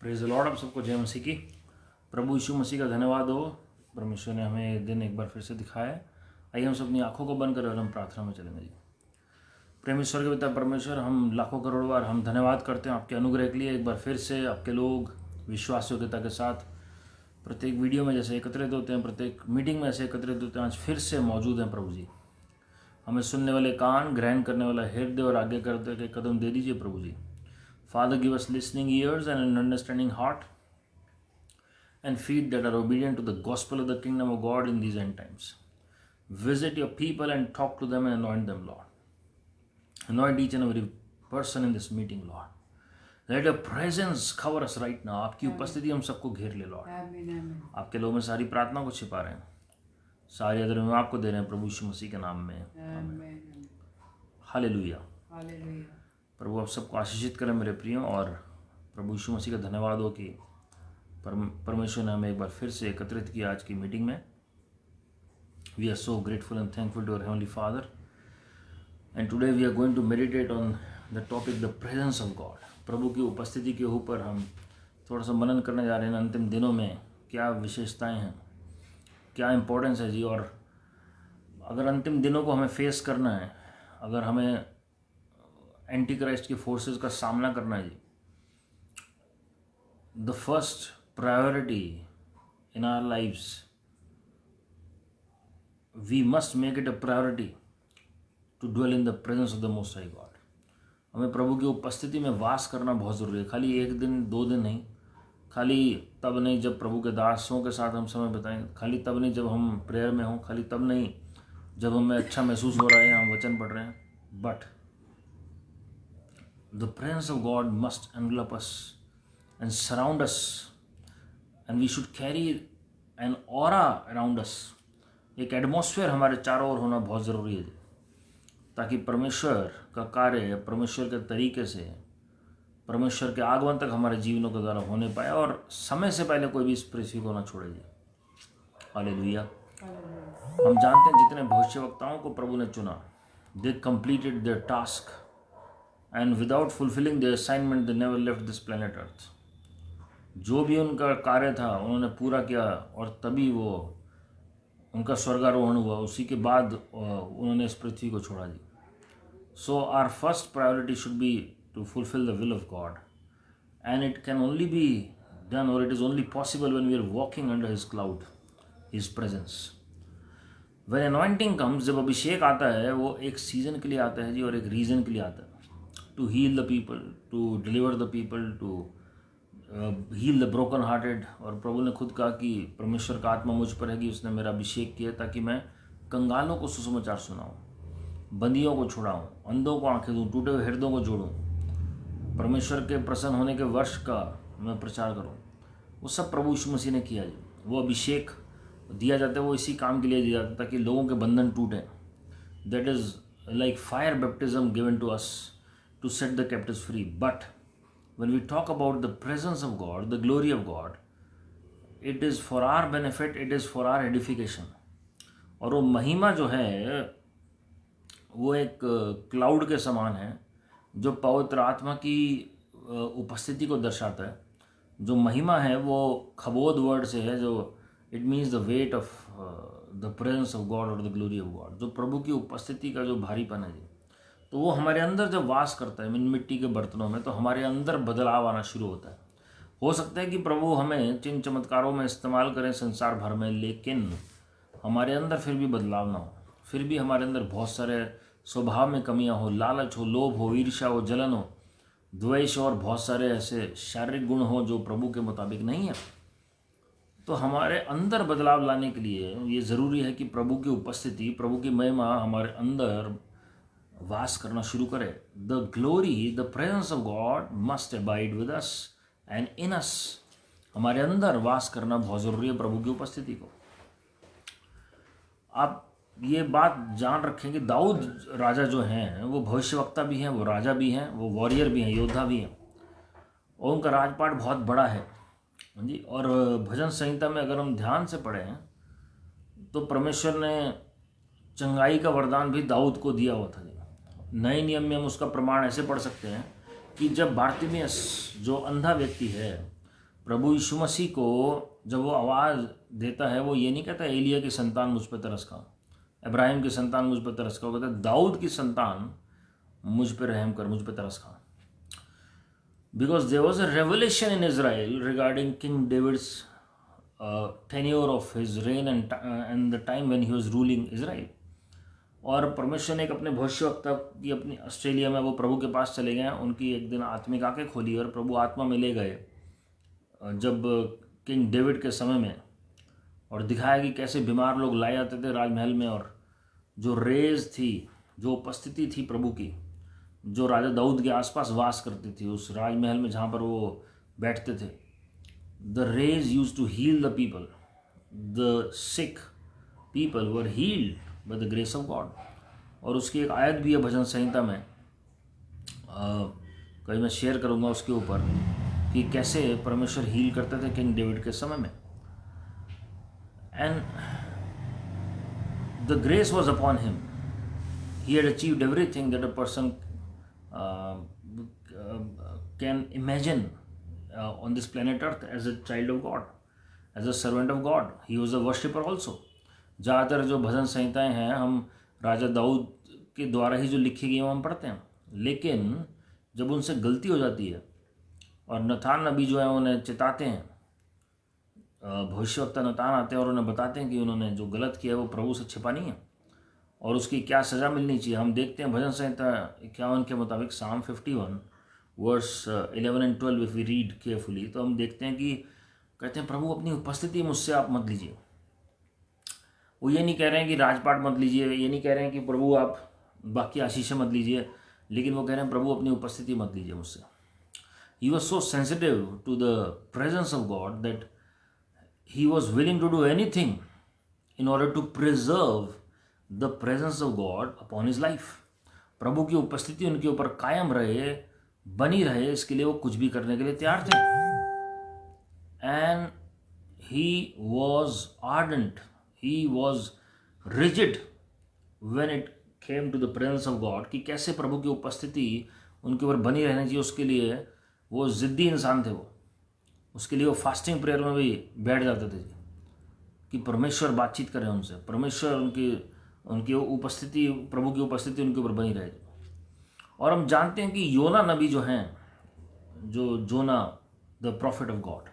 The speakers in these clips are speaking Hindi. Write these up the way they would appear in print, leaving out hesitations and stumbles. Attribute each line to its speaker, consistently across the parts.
Speaker 1: Praise the Lord. आप सबको जय मसीह की। प्रभु यीशु मसीह का धन्यवाद हो। परमेश्वर ने हमें दिन एक बार फिर से दिखाया है। आइए हम सब अपनी आंखों को बंद करें और हम प्रार्थना में चलेंगे। जी प्रेमेश्वर के पिता परमेश्वर, हम लाखों करोड़ बार हम धन्यवाद करते हैं आपके अनुग्रह के लिए। एक बार फिर से आपके लोग विश्वास योग्यता के साथ प्रत्येक वीडियो में जैसे एकत्रित होते हैं, प्रत्येक मीटिंग में ऐसे एकत्रित होते हैं, आज फिर से मौजूद हैं। प्रभु जी, हमें सुनने वाले कान, ग्रहण करने वाला हृदय और आगे करते के कदम दे दीजिए प्रभु जी। Father, give us listening ears and an understanding heart and feet that are obedient to the gospel of the kingdom of God in these end times. Visit your people and talk to them and anoint them, Lord. Anoint each and every person in this meeting, Lord. Let your presence cover us right now. आपकी उपस्थिति हम सबको घेर ले, Lord. आपके लोग में सारी प्रार्थना को छिपा रहे हैं, सारी आदर में आपको दे रहे हैं प्रभु यीशु मसीह के नाम में। आमीन। हालेलुया। प्रभु आप सबको आशीषित करें मेरे प्रियो, और प्रभु यीशु मसीह का धन्यवाद हो कि परमेश्वर ने हमें एक बार फिर से एकत्रित किया आज की मीटिंग में। We are so grateful and thankful to our heavenly father, and today we are going to meditate on the topic the presence of God. प्रभु की उपस्थिति के ऊपर हम थोड़ा सा मनन करने जा रहे हैं। अंतिम दिनों में क्या विशेषताएँ हैं, क्या इम्पोर्टेंस है जी। और अगर अंतिम दिनों को हमें फेस करना है, अगर हमें एंटी क्राइस्ट की फोर्सेस का सामना करना है जी, the first priority in our lives, we must make it a priority to dwell in the presence of the most high God. हमें प्रभु की उपस्थिति में वास करना बहुत ज़रूरी है। खाली एक दिन दो दिन नहीं, खाली तब नहीं जब प्रभु के दासों के साथ हम समय बिताएं, खाली तब नहीं जब हम प्रेयर में हों, खाली तब नहीं जब हमें अच्छा महसूस हो रहा है, हम वचन पढ़ रहे हैं, but the presence of God must envelop us and surround us, and we should carry an aura around us. एक एटमॉस्फेयर हमारे चारों ओर होना बहुत ज़रूरी है, ताकि परमेश्वर का कार्य परमेश्वर के तरीके से, परमेश्वर के आगमन तक हमारे जीवनों के द्वारा होने पाए, और समय से पहले कोई भी इस पृथ्वी को ना छोड़े जी। हालेलुया। हम जानते हैं जितने भविष्यवक्ताओं को प्रभु ने चुना, दे completed there task, and without fulfilling their assignment they never left this planet earth. जो भी उनका कार्य था उन्होंने पूरा किया, और तभी वो उनका स्वर्गारोहण हुआ। उसी के बाद उन्होंने इस पृथ्वी को छोड़ा जी। So our first priority should be to fulfill the will of God, and it can only be done, or it is only possible when we are walking under His cloud, His presence. When anointing comes, जब अभिषेक आता है, वो एक सीजन के लिए आता है जी, और एक रीजन के लिए आता है। To heal the people, to deliver the people, to heal the broken hearted। और प्रभु ने खुद कहा कि परमेश्वर का आत्मा मुझ पर है कि उसने मेरा अभिषेक किया ताकि मैं कंगालों को सुसमाचार सुनाऊं, बंदियों को छुड़ाऊं, अंधों को आंखें दूं, टूटे हुए हृदयों को जोड़ूं, परमेश्वर के प्रसन्न होने के वर्ष का मैं प्रचार करूं। वो सब प्रभु यीशु मसीह ने किया जी। वो अभिषेक दिया जाता है, वो इसी काम के लिए दिया जाता है ताकि लोगों के बंधन टूटें। That is like fire baptism given to us to set the captives free. But when we talk about the presence of God, the glory of God, it is for our benefit, it is for our edification. और वो महिमा जो है वो एक क्लाउड के समान है जो पवित्र आत्मा की उपस्थिति को दर्शाता है। जो महिमा है वो खबोद वर्ड से है, जो it means the weight of the presence of God और द ग्लोरी ऑफ गॉड। जो प्रभु की उपस्थिति का जो भारीपन है जी, तो वो हमारे अंदर जब वास करता है इन मिट्टी के बर्तनों में, तो हमारे अंदर बदलाव आना शुरू होता है। हो सकता है कि प्रभु हमें चिन्ह चमत्कारों में इस्तेमाल करें संसार भर में, लेकिन हमारे अंदर फिर भी बदलाव ना हो, फिर भी हमारे अंदर बहुत सारे स्वभाव में कमियां हो, लालच हो, लोभ हो, ईर्ष्या हो, जलन हो, द्वेष और बहुत सारे ऐसे शारीरिक गुण हो जो प्रभु के मुताबिक नहीं है। तो हमारे अंदर बदलाव लाने के लिए ये ज़रूरी है कि प्रभु की उपस्थिति, प्रभु की महिमा हमारे अंदर वास करना शुरू करे। The glory, the presence of God must abide with us and in us. हमारे अंदर वास करना बहुत ज़रूरी है प्रभु की उपस्थिति को। आप ये बात जान रखें कि दाऊद राजा जो हैं वो भविष्यवक्ता भी हैं, वो राजा भी हैं, वो वॉरियर भी हैं, योद्धा भी हैं, और उनका राजपाट बहुत बड़ा है जी। और भजन संहिता में अगर हम ध्यान से पढ़ें तो परमेश्वर ने चंगाई का वरदान भी दाऊद को दिया हुआ था जी। नए नियम में हम उसका प्रमाण ऐसे पढ़ सकते हैं कि जब बारतिमेउस जो अंधा व्यक्ति है प्रभु यीशु मसीह को जब वो आवाज़ देता है, वो ये नहीं कहता एलिया की संतान मुझ पर तरस खा, इब्राहिम की संतान मुझ पर तरस खा, वो कहता दाऊद की संतान मुझ पर रहम कर, मुझ पर तरस खा। Because there was a revelation in Israel regarding King David's tenure of his reign and the time when he was ruling Israel. और परमेश्वर ने एक अपने भविष्यवक्ता की अपनी ऑस्ट्रेलिया में वो प्रभु के पास चले गए, उनकी एक दिन आत्मिक आंखें खोली और प्रभु आत्मा में ले गए जब किंग डेविड के समय में, और दिखाया कि कैसे बीमार लोग लाए जाते थे राजमहल में, और जो रेज थी, जो उपस्थिति थी प्रभु की, जो राजा दाऊद के आसपास वास करती थी उस राजमहल में जहाँ पर वो बैठते थे, the rays use to heal the people, the sick people were healed by the grace of God. और उसकी एक आयत भी है भजन संहिता में, कभी मैं शेयर करूँगा उसके ऊपर, कि कैसे परमेश्वर हील करते थे किंग डेविड के समय में। And the grace was upon him, he had achieved everything that a person can imagine on this planet earth as a child of God, as a servant of God. He was a worshipper also. ज़्यादातर जो भजन संहिताएं हैं हम राजा दाऊद के द्वारा ही जो लिखी गई हम पढ़ते हैं, लेकिन जब उनसे गलती हो जाती है और नतान नबी जो है उन्हें चिताते हैं, भविष्यवक्ता नतान आते हैं और उन्हें बताते हैं कि उन्होंने जो गलत किया है वो प्रभु से छिपा नहीं है और उसकी क्या सज़ा मिलनी चाहिए। हम देखते हैं भजन संहिता 51 के मुताबिक, psalm 51 verse 11 and 12 if we read carefully, तो हम देखते हैं कि कहते हैं प्रभु अपनी उपस्थिति मुझसे आप मत लीजिए। वो ये नहीं कह रहे हैं कि राजपाट मत लीजिए, ये नहीं कह रहे हैं कि प्रभु आप बाकी आशीषें मत लीजिए, लेकिन वो कह रहे हैं प्रभु अपनी उपस्थिति मत लीजिए मुझसे। He was so sensitive to the presence of God that he was willing to do anything in order to preserve the presence of God upon his life. प्रभु की उपस्थिति उनके ऊपर कायम रहे, बनी रहे, इसके लिए वो कुछ भी करने के लिए तैयार थे। And he was ardent, he was rigid when it came to the presence of God, कि कैसे प्रभु की उपस्थिति उनके ऊपर बनी रहनी चाहिए, उसके लिए वो ज़िद्दी इंसान थे। वो उसके लिए वो फास्टिंग प्रेयर में भी बैठ जाते थे कि परमेश्वर बातचीत करें उनसे, परमेश्वर उनकी उपस्थिति, प्रभु की उपस्थिति उनके ऊपर बनी रहे। और हम जानते हैं कि योना नबी जो हैं, जो Jonah the prophet of God,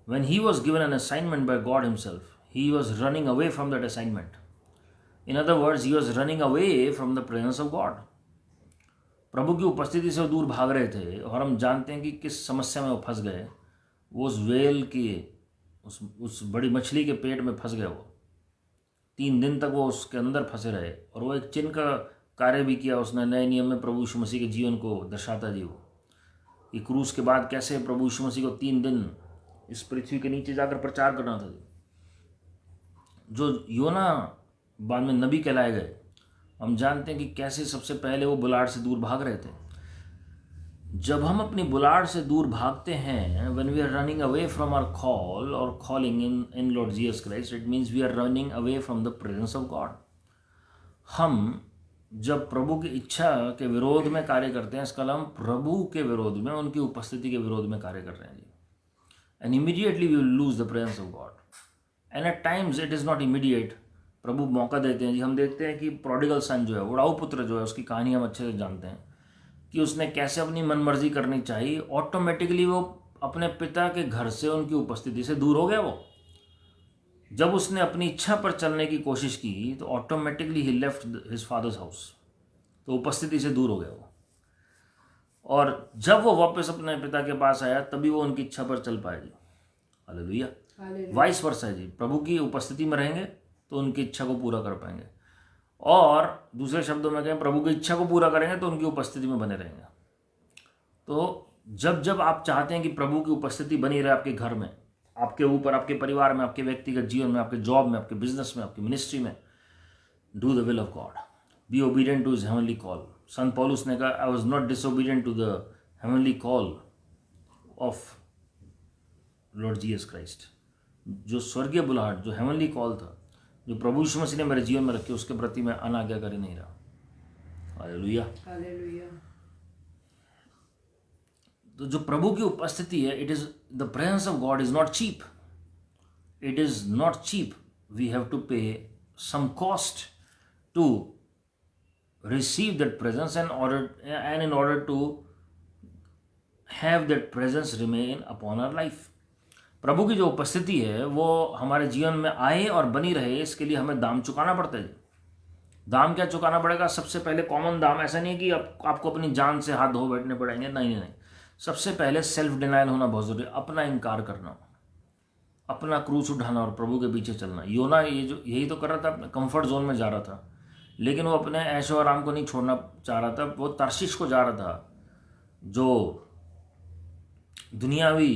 Speaker 1: when he was given an assignment by God himself, he was running away from that assignment. In other words, he was running away from the presence of God. प्रभु की उपस्थिति से वो दूर भाग रहे थे, और हम जानते हैं कि किस समस्या में वो फंस गए। वो उस वेल की, उस बड़ी मछली के पेट में फंस गए। वो 3 दिन तक वो उसके अंदर फंसे रहे, और वो एक चिन्ह का कार्य भी किया उसने। नए नियम में प्रभु यीशु मसीह के जीवन को दर्शाता जी वो, कि क्रूस के बाद कैसे प्रभु यीशु मसीह को 3 दिन इस पृथ्वी के नीचे जाकर प्रचार करना था। जो योना बाद में नबी कहलाए गए, हम जानते हैं कि कैसे सबसे पहले वो बुलाड़ से दूर भाग रहे थे। जब हम अपनी बुलाड़ से दूर भागते हैं, when we are running away from our call और calling in Lord Jesus Christ, it means we are running away from the presence of God. हम जब प्रभु की इच्छा के विरोध में कार्य करते हैं, इसका हम प्रभु के विरोध में, उनकी उपस्थिति के विरोध में कार्य कर रहे हैं जी। And immediately we will lose the presence of God. And at times it is not immediate, प्रभु मौका देते हैं जी। हम देखते हैं कि प्रोडिगल सन जो है, उड़ाऊ पुत्र जो है, उसकी कहानी हम अच्छे से जानते हैं कि उसने कैसे अपनी मनमर्जी करनी चाहिए। ऑटोमेटिकली वो अपने पिता के घर से, उनकी उपस्थिति से दूर हो गया। वो जब उसने अपनी इच्छा पर चलने की कोशिश की तो ऑटोमेटिकली ही लेफ्ट हिज फादर्स हाउस, तो उपस्थिति से दूर हो गया वो। और जब वो वापस अपने पिता के पास आया, तभी वो उनकी इच्छा पर चल पाए जी। हालेलुया। वाइस वर्सा है जी, प्रभु की उपस्थिति में रहेंगे तो उनकी इच्छा को पूरा कर पाएंगे, और दूसरे शब्दों में कहें, प्रभु की इच्छा को पूरा करेंगे तो उनकी उपस्थिति में बने रहेंगे। तो जब जब आप चाहते हैं कि प्रभु की उपस्थिति बनी रहे आपके घर में, आपके ऊपर, आपके परिवार में, आपके व्यक्तिगत जीवन में, आपके जॉब में, आपके बिजनेस में, आपकी मिनिस्ट्री में, do the will of God, be obedient to his heavenly call. संत पौलुस ने कहा, I was not disobedient to the heavenly call of Lord Jesus Christ. जो स्वर्गीय बुलाहट, जो हेवनली कॉल था, जो प्रभु यीशु मसीह ने मेरे जीवन में रखी, उसके प्रति मैं अनाज्ञाकारी नहीं रहा। हालेलुया।
Speaker 2: हालेलुया।
Speaker 1: तो जो प्रभु की उपस्थिति है, it is the presence of God is not cheap. It is not cheap. We have to pay some cost to receive that presence and in order to have that presence remain upon our life. प्रभु की जो उपस्थिति है वो हमारे जीवन में आए और बनी रहे, इसके लिए हमें दाम चुकाना पड़ता है. दाम क्या चुकाना पड़ेगा? सबसे पहले कॉमन दाम. ऐसा नहीं कि आपको अपनी जान से हाथ धो बैठने पड़ेंगे, नहीं. सबसे पहले सेल्फ डिनाइल होना बहुत जरूरी है. अपना इनकार करना, अपना क्रूस उठाना और प्रभु के पीछे चलना. योना यही तो कर रहा था, अपने कंफर्ट जोन में जा रहा था, लेकिन वो अपने ऐशो आराम को नहीं छोड़ना चाह रहा था. वो तार्शीश को जा रहा था, जो दुनियावी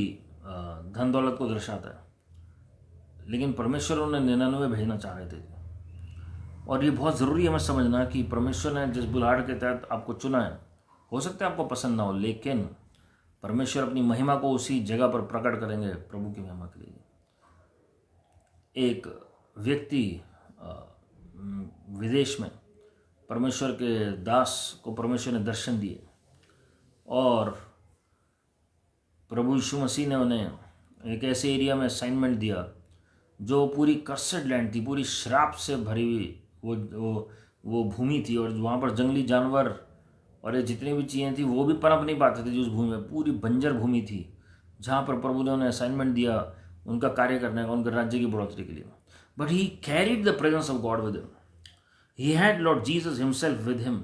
Speaker 1: धन दौलत को दर्शाता है, लेकिन परमेश्वर उन्हें 99 भेजना चाह रहे थे. और ये बहुत ज़रूरी है हमें समझना कि परमेश्वर ने जिस बुलाहट के तहत आपको चुना है, हो सकता है आपको पसंद ना हो, लेकिन परमेश्वर अपनी महिमा को उसी जगह पर प्रकट करेंगे प्रभु की महिमा के लिए. एक व्यक्ति विदेश में परमेश्वर के दास को परमेश्वर ने दर्शन दिए और प्रभु यीशु मसीह ने उन्हें एक ऐसे एरिया में असाइनमेंट दिया जो पूरी कर्सड लैंड थी, पूरी श्राप से भरी हुई वो भूमि थी. और वहाँ पर जंगली जानवर और ये जितनी भी चीज़ें थी वो भी पनप नहीं पाते थे. जो उस भूमि में पूरी बंजर भूमि थी, जहाँ पर प्रभु ने उन्हें असाइनमेंट दिया उनका कार्य करने का, उनके राज्य की बढ़ोतरी के लिए. But he carried the presence of God with him. He had Lord Jesus himself with him.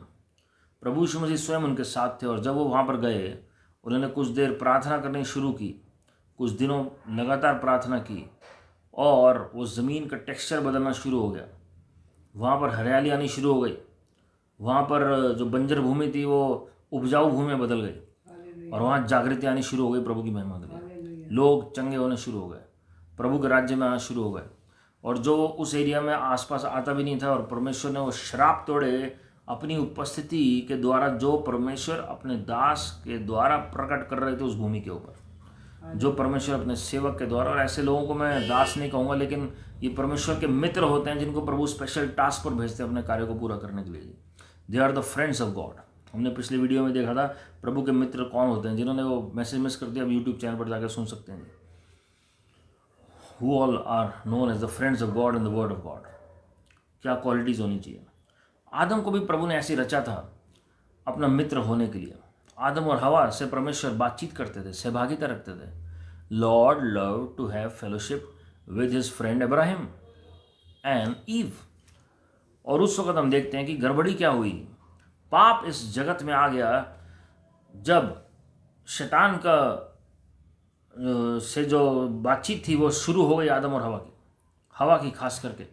Speaker 1: प्रभु यीशु मसीह स्वयं उनके साथ थे. और जब वो वहाँ पर गए, उन्होंने कुछ देर प्रार्थना करनी शुरू की, कुछ दिनों लगातार प्रार्थना की, और वो ज़मीन का टेक्सचर बदलना शुरू हो गया. वहाँ पर हरियाली आनी शुरू हो गई. वहाँ पर जो बंजर भूमि थी वो उपजाऊ भूमि में बदल गई, और वहाँ जागृति आनी शुरू हो गई प्रभु की महिमा के लिए. लोग चंगे होने शुरू हो गए, प्रभु के राज्य में आना शुरू हो गए. और जो उस एरिया में आसपास आता भी नहीं था, और परमेश्वर ने वो श्राप तोड़े अपनी उपस्थिति के द्वारा, जो परमेश्वर अपने दास के द्वारा प्रकट कर रहे थे उस भूमि के ऊपर, जो परमेश्वर अपने सेवक के द्वारा. और ऐसे लोगों को मैं दास नहीं कहूँगा, लेकिन ये परमेश्वर के मित्र होते हैं जिनको प्रभु स्पेशल टास्क पर भेजते हैं अपने कार्य को पूरा करने के लिए. They are the friends of God. हमने पिछले वीडियो में देखा था प्रभु के मित्र कौन होते हैं. जिन्होंने वो मैसेज मिस कर दिया, अब यूट्यूब चैनल पर जाकर सुन सकते हैं. Who all are known as the friends of God and the word of God. क्या क्वालिटीज़ होनी चाहिए. आदम को भी प्रभु ने ऐसे रचा था अपना मित्र होने के लिए. आदम और हवा से परमेश्वर बातचीत करते थे, सहभागिता रखते थे. Lord love to have fellowship with his friend Abraham and Eve. और उस वक्त हम देखते हैं कि गड़बड़ी क्या हुई. पाप इस जगत में आ गया जब शैतान का से जो बातचीत थी वो शुरू हो गई आदम और हवा की खास करके.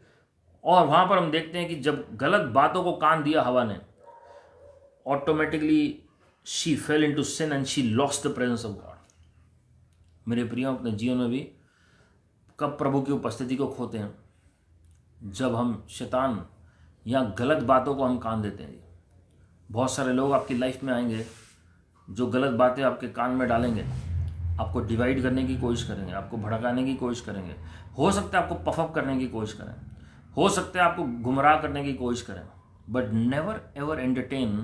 Speaker 1: और वहाँ पर हम देखते हैं कि जब गलत बातों को कान दिया हवा ने, automatically she fell into sin and she lost the presence of God. मेरे प्रियो, अपने जीवन में भी कब प्रभु की उपस्थिति को खोते हैं? जब हम शैतान या गलत बातों को हम कान देते हैं. बहुत सारे लोग आपकी लाइफ में आएंगे जो गलत बातें आपके कान में डालेंगे, आपको डिवाइड करने की कोशिश करेंगे, आपको भड़काने की कोशिश करेंगे. हो सकता है आपको पफअप करने की कोशिश करें, हो सकता है आपको गुमराह करने की कोशिश करें. But never ever entertain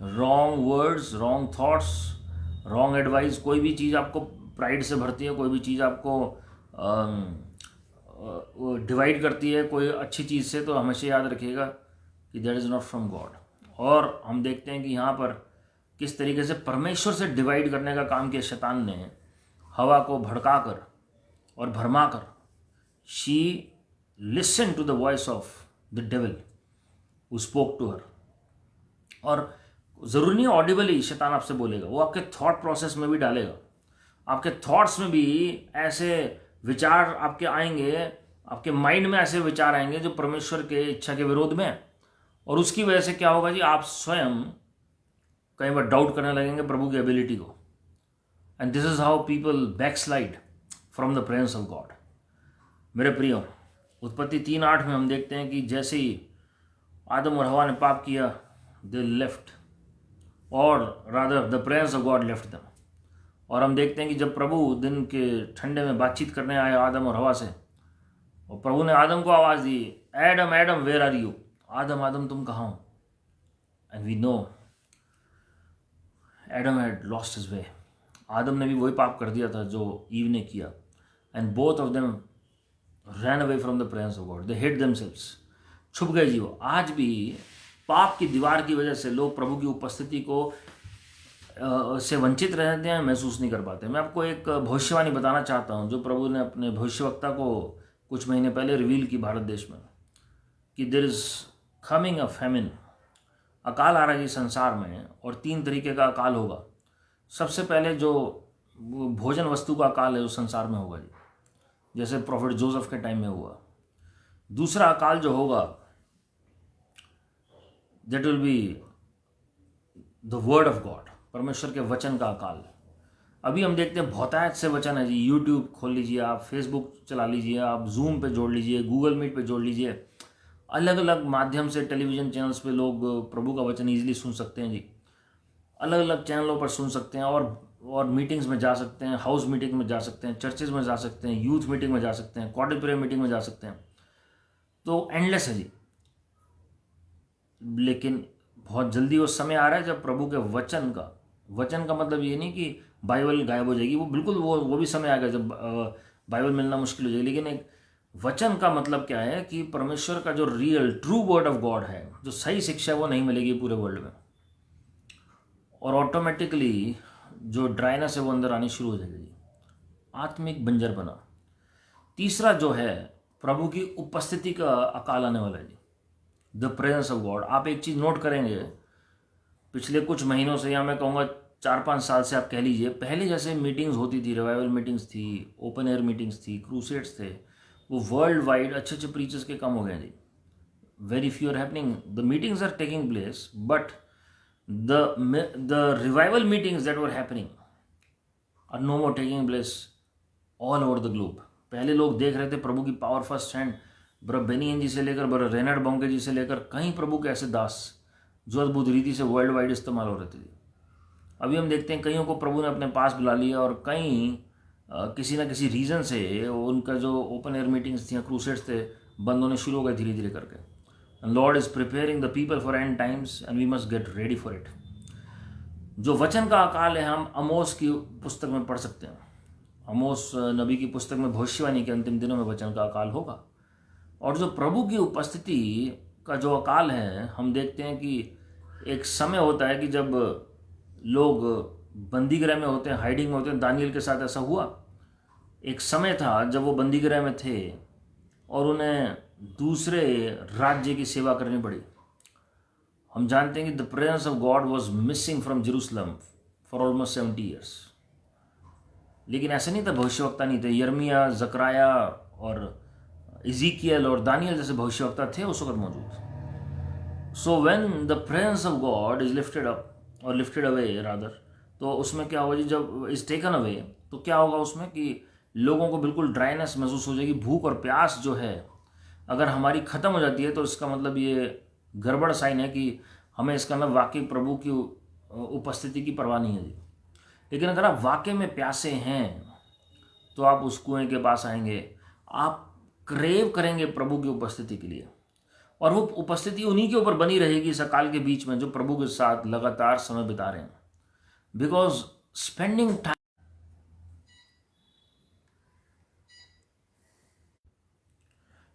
Speaker 1: wrong words, wrong thoughts, wrong advice. कोई भी चीज़ आपको प्राइड से भरती है, कोई भी चीज़ आपको डिवाइड करती है कोई अच्छी चीज़ से, तो हमेशा याद रखिएगा कि that is not from God. और हम देखते हैं कि यहाँ पर किस तरीके से परमेश्वर से डिवाइड करने का काम किया शैतान ने, हवा को भड़काकर और भरमाकर. She listen to the voice of the devil who spoke to her. और ज़रूरी नहीं ऑडिबली शैतान आपसे बोलेगा, वो आपके थॉट प्रोसेस में भी डालेगा. आपके थॉट्स में भी ऐसे विचार आपके आएंगे, आपके माइंड में ऐसे विचार आएंगे जो परमेश्वर के इच्छा के विरोध में है. और उसकी वजह से क्या होगा जी, आप स्वयं कई बार डाउट करने लगेंगे प्रभु की एबिलिटी को. And this is how people backslide from the presence of God. मेरे प्रियो, उत्पत्ति 3:8 में हम देखते हैं कि जैसे ही आदम और हवा ने पाप किया, दे लेफ्ट, और rather the presence of God left them. और हम देखते हैं कि जब प्रभु दिन के ठंडे में बातचीत करने आए आदम और हवा से, और प्रभु ने आदम को आवाज़ दी, Adam Adam where are you. Adam Adam तुम कहाँ हो. And we know Adam had lost his way. Adam ने भी वही पाप कर दिया था जो ईव ने किया, and both of them ran away from the presence of God, they hid themselves, छुप गए जी वो। आज भी पाप की दीवार की वजह से लोग प्रभु की उपस्थिति को से वंचित रहते हैं, महसूस नहीं कर पाते। मैं आपको एक भविष्यवाणी बताना चाहता हूँ जो प्रभु ने अपने भविष्यवक्ता को कुछ महीने पहले रिवील की भारत देश में, कि there is coming a famine, अकाल आ रहा है जी संसार में, और 3 तरीके का अकाल होगा। सबसे पहले जो भोजन वस्तु का अकाल है उस संसार में होगा जी, जैसे प्रॉफिट जोसेफ के टाइम में हुआ। दूसरा अकाल जो होगा, that will be the word of God, परमेश्वर के वचन का अकाल। अभी हम देखते हैं बहुतायत से वचन है जी, यूट्यूब खोल लीजिए आप, फेसबुक चला लीजिए आप, जूम पे जोड़ लीजिए, गूगल मीट पे जोड़ लीजिए, अलग अलग माध्यम से टेलीविज़न चैनल्स पे लोग प्रभु का वचन ईजिली सुन सकते हैं जी, अलग अलग चैनलों पर सुन सकते हैं, और मीटिंग्स में जा सकते हैं, हाउस मीटिंग में जा सकते हैं, चर्चेज में जा सकते हैं, यूथ मीटिंग में जा सकते हैं, कॉर्पोरेट प्रेयर मीटिंग में जा सकते हैं। तो एंडलेस है जी। लेकिन बहुत जल्दी वो समय आ रहा है जब प्रभु के वचन का मतलब ये नहीं कि बाइबल गायब हो जाएगी, वो बिल्कुल वो भी समय आएगा जब बाइबल मिलना मुश्किल हो जाएगी। लेकिन एक वचन का मतलब क्या है कि परमेश्वर का जो real true word of God है, जो सही शिक्षा है, वो नहीं मिलेगी पूरे वर्ल्ड में, और ऑटोमेटिकली जो ड्राइनेस है वो अंदर आनी शुरू हो जाएगी, आत्मिक बंजर बना। तीसरा जो है, प्रभु की उपस्थिति का अकाल आने वाला है जी, द प्रेजेंस ऑफ गॉड। आप एक चीज़ नोट करेंगे, पिछले कुछ महीनों से, या मैं कहूँगा 4-5 साल से आप कह लीजिए, पहले जैसे मीटिंग्स होती थी, रिवाइवल मीटिंग्स थी, ओपन एयर मीटिंग्स थी, क्रूसेड्स थे, वो वर्ल्ड वाइड अच्छे अच्छे प्रीचर्स के कम हो गए जी। Very few are happening, the meetings are taking place, but the revival meetings that were happening are no more taking place all over the globe. पहले लोग देख रहे थे प्रभु की पावर फर्स्ट हैंड, ब्रदर बेनियन जी से लेकर ब्रदर रेनर्ड बॉन्के जी से लेकर कहीं प्रभु के ऐसे दास जो अद्भुत रीति से वर्ल्ड वाइड इस्तेमाल हो रहे थे। अभी हम देखते हैं कईयों को प्रभु ने अपने पास बुला लिया, और कई किसी ना किसी रीज़न से उनका जो ओपन एयर मीटिंग्स थी, क्रूसेड्स थे, बंद होने शुरू हो गए धीरे धीरे करके। Lord is preparing the people for end times and we must get ready for it. जो वचन का अकाल है, हम अमोस की पुस्तक में पढ़ सकते हैं। अमोस नबी की पुस्तक में भविष्यवाणी के अंतिम दिनों में वचन का अकाल होगा। और जो प्रभु की उपस्थिति का जो अकाल है, हम देखते हैं कि एक समय होता है कि जब लोग बंदीगृह में होते हैं, हाइडिंग में होते हैं। दानियल के साथ ऐसा हुआ। एक समय था जब वो बंदीगृह में थे और उन्हें दूसरे राज्य की सेवा करनी पड़ी। हम जानते हैं कि the presence of God was missing from Jerusalem for almost 70 years. लेकिन ऐसा नहीं था, भविष्यवक्ता नहीं थे। यर्मिया, जकराया और इज़ीकियल और दानियल जैसे भविष्यवक्ता थे उस वक्त मौजूद। So when the presence of God is lifted up और लिफ्टेड अवे रादर, तो उसमें क्या होगा जी, जब इज टेकन अवे तो क्या होगा उसमें कि लोगों को बिल्कुल ड्राइनेस महसूस हो जाएगी। भूख और प्यास जो है अगर हमारी ख़त्म हो जाती है तो इसका मतलब ये गड़बड़ साइन है कि हमें इसका मतलब वाकई प्रभु की उपस्थिति की परवाह नहीं है जी। लेकिन अगर आप वाकई में प्यासे हैं तो आप उस कुएं के पास आएंगे, आप क्रेव करेंगे प्रभु की उपस्थिति के लिए, और वो उपस्थिति उन्हीं के ऊपर बनी रहेगी इस अकाल के बीच में जो प्रभु के साथ लगातार समय बिता रहे हैं। Because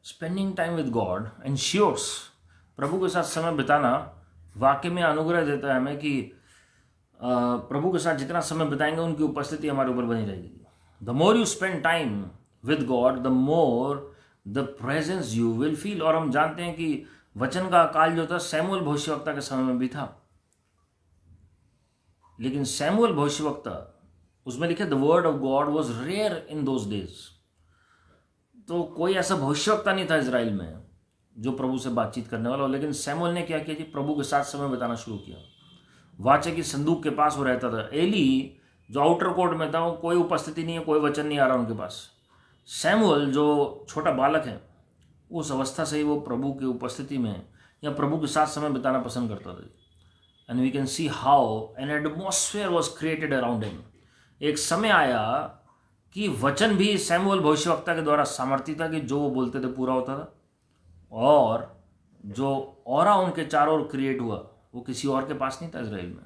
Speaker 1: spending time with God ensures, प्रभु के साथ समय बिताना वाकई में अनुग्रह देता है हमें कि प्रभु के साथ जितना समय बिताएंगे उनकी उपस्थिति हमारे ऊपर बनी रहेगी। The more you spend time with God, the more the presence you will feel. और हम जानते हैं कि वचन का अकाल जो था सैमुअल भविष्यवक्ता के समय में भी था, लेकिन सैमुअल भविष्यवक्ता, उसमें लिखे the word of God was rare in those days. तो कोई ऐसा भविष्यवक्ता नहीं था इजराइल में जो प्रभु से बातचीत करने वाला हो। लेकिन सैमुअल ने क्या किया जी, प्रभु के साथ समय बिताना शुरू किया। वाचे की संदूक के पास वो रहता था। एली जो आउटर कोर्ट में था, वो कोई उपस्थिति नहीं है, कोई वचन नहीं आ रहा उनके पास। सैमुअल जो छोटा बालक है, उस अवस्था से ही वो प्रभु की उपस्थिति में या प्रभु के साथ समय बिताना पसंद करता था। And we can see how an atmosphere was created around him. एक समय आया कि वचन भी सैमुअल भविष्यवक्ता के द्वारा सामर्थ्य था कि जो वो बोलते थे पूरा होता था, और जो ऑरा उनके चारों ओर क्रिएट हुआ वो किसी और के पास नहीं था इजराइल में।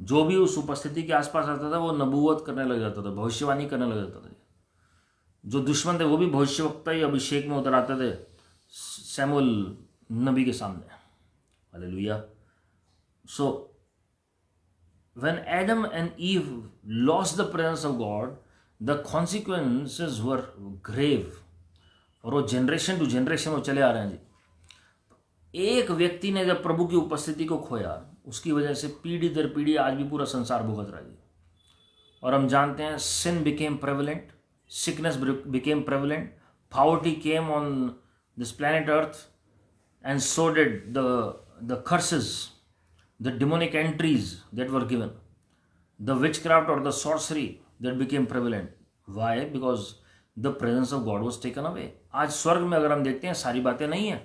Speaker 1: जो भी उस उपस्थिति के आसपास आता था वो नबूवत करने लग जाता था, भविष्यवाणी करने लग जाता था। जो दुश्मन थे वो भी भविष्यवक्ता ही अभिषेक में उतर आते थे सैमुअल नबी के सामने। Hallelujah. So when Adam and Eve lost the presence of God, the consequences were grave. और वो जनरेशन टू जनरेशन वो चले आ रहे हैं जी। एक व्यक्ति ने जब प्रभु की उपस्थिति को खोया, उसकी वजह से पीढ़ी दर पीढ़ी आज भी पूरा संसार भुगत रहा है जी। और हम जानते हैं sin became prevalent, sickness became prevalent, poverty came on this planet earth, and so did the curses, the demonic entries that were given, the witchcraft or the sorcery that became prevalent. Why? Because the presence of God was taken away. आज स्वर्ग में अगर हम देखते हैं सारी बातें नहीं है,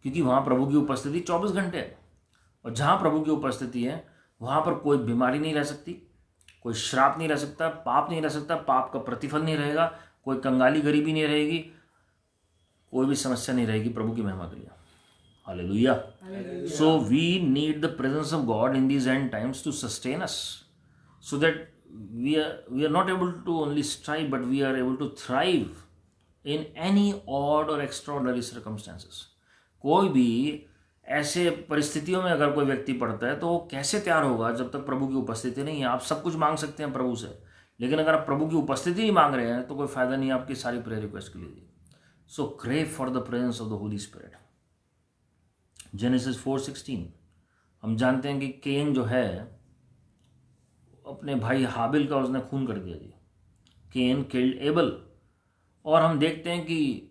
Speaker 1: क्योंकि वहाँ प्रभु की उपस्थिति 24 घंटे है। और जहाँ प्रभु की उपस्थिति है वहाँ पर कोई बीमारी नहीं रह सकती, कोई श्राप नहीं रह सकता, पाप नहीं रह सकता, पाप का प्रतिफल नहीं रहेगा, कोई कंगाली गरीबी नहीं रहेगी, कोई भी समस्या नहीं रहेगी प्रभु की महिमा के लिए। Hallelujah. So we need the presence of God in these end times to sustain us, so that we are not able to only strive, but we are able to thrive in any odd or extraordinary circumstances. कोई भी ऐसे परिस्थितियों में अगर कोई व्यक्ति पड़ता है तो वो कैसे तैयार होगा जब तक प्रभु की उपस्थिति नहीं है। आप सब कुछ मांग सकते हैं प्रभु से, लेकिन अगर आप प्रभु की उपस्थिति नहीं मांग रहे हैं तो कोई फायदा नहीं है आपकी सारी प्रेयर रिक्वेस्ट के लिए। So crave for the presence of the Holy Spirit. Genesis 4:16 हम जानते हैं कि केन जो है अपने भाई हाबिल का उसने खून कर दिया जी। केन किल्ड एबल। और हम देखते हैं कि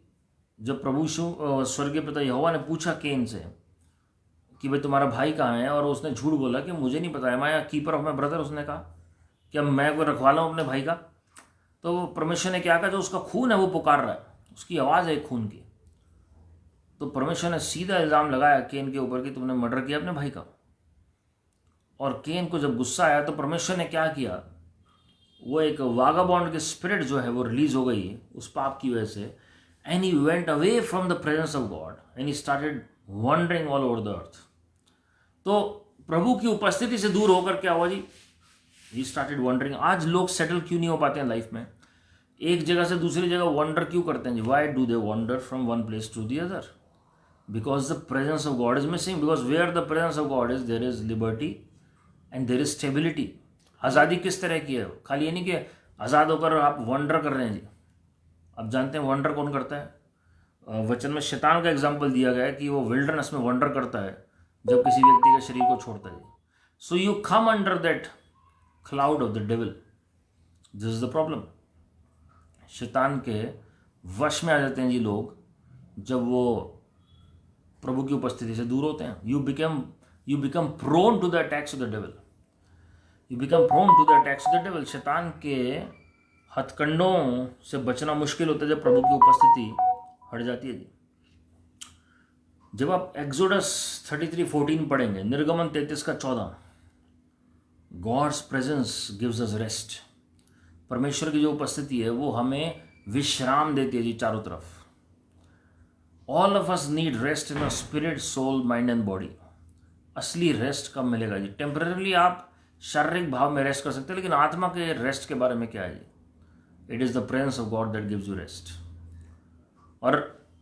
Speaker 1: जब प्रभु स्वर्गीय पिता यहोवा ने पूछा केन से कि भाई तुम्हारा भाई कहाँ है, और उसने झूठ बोला कि मुझे नहीं पता है, मैं कीपर ऑफ माई ब्रदर, उसने कहा कि अब मैं कोई रखवाला हूँ अपने भाई का। तो परमेश्वर ने क्या कहा, जो उसका खून है वो पुकार रहा है, उसकी आवाज़ है खून की। तो परमेश्वर ने सीधा इल्ज़ाम लगाया केन के ऊपर कि तुमने मर्डर किया अपने भाई का। और केन को जब गुस्सा आया तो परमेश्वर ने क्या किया, वो एक वागाबॉन्ड के स्पिरिट जो है वो रिलीज हो गई उस पाप की वजह से, and he went away from the presence of God and he started wandering all over the earth. तो प्रभु की उपस्थिति से दूर होकर क्या हुआ जी, ही स्टार्टेड वॉन्डरिंग। आज लोग सेटल क्यों नहीं हो पाते हैं लाइफ में, एक जगह से दूसरी जगह वॉन्डर क्यों करते हैं जी? Why do they wander from one place to the other? Because the presence of God is missing. Because where the presence of God is there is liberty and there is stability. आज़ादी किस तरह की है? खाली ये नहीं कि आज़ाद होकर आप वंडर कर रहे हैं जी। आप जानते हैं वंडर कौन करता है? वचन में शैतान का एग्जाम्पल दिया गया है कि वो विल्डरनेस में वंडर करता है जब किसी व्यक्ति के शरीर को छोड़ता है। So you come under that cloud of the devil. This is the problem. शैतान के वश में आ जाते हैं जी लोग जब वो प्रभु की उपस्थिति से दूर होते हैं। You become prone to the attacks of the devil. You become prone to the attacks of the devil. शैतान के हथकंडों से बचना मुश्किल होता है जब प्रभु की उपस्थिति हट जाती है जी। जब आप एक्सोडस 33:14 पढ़ेंगे, निर्गमन 33:14, God's presence gives us rest. परमेश्वर की जो उपस्थिति है वो हमें विश्राम देती है जी चारों तरफ। All of us need rest in a spirit, soul, mind and body. असली रेस्ट कब मिलेगा जी? टेम्पररी आप शारीरिक भाव में रेस्ट कर सकते हैं, लेकिन आत्मा के रेस्ट के बारे में क्या है जी? It is the presence of God that gives you rest. और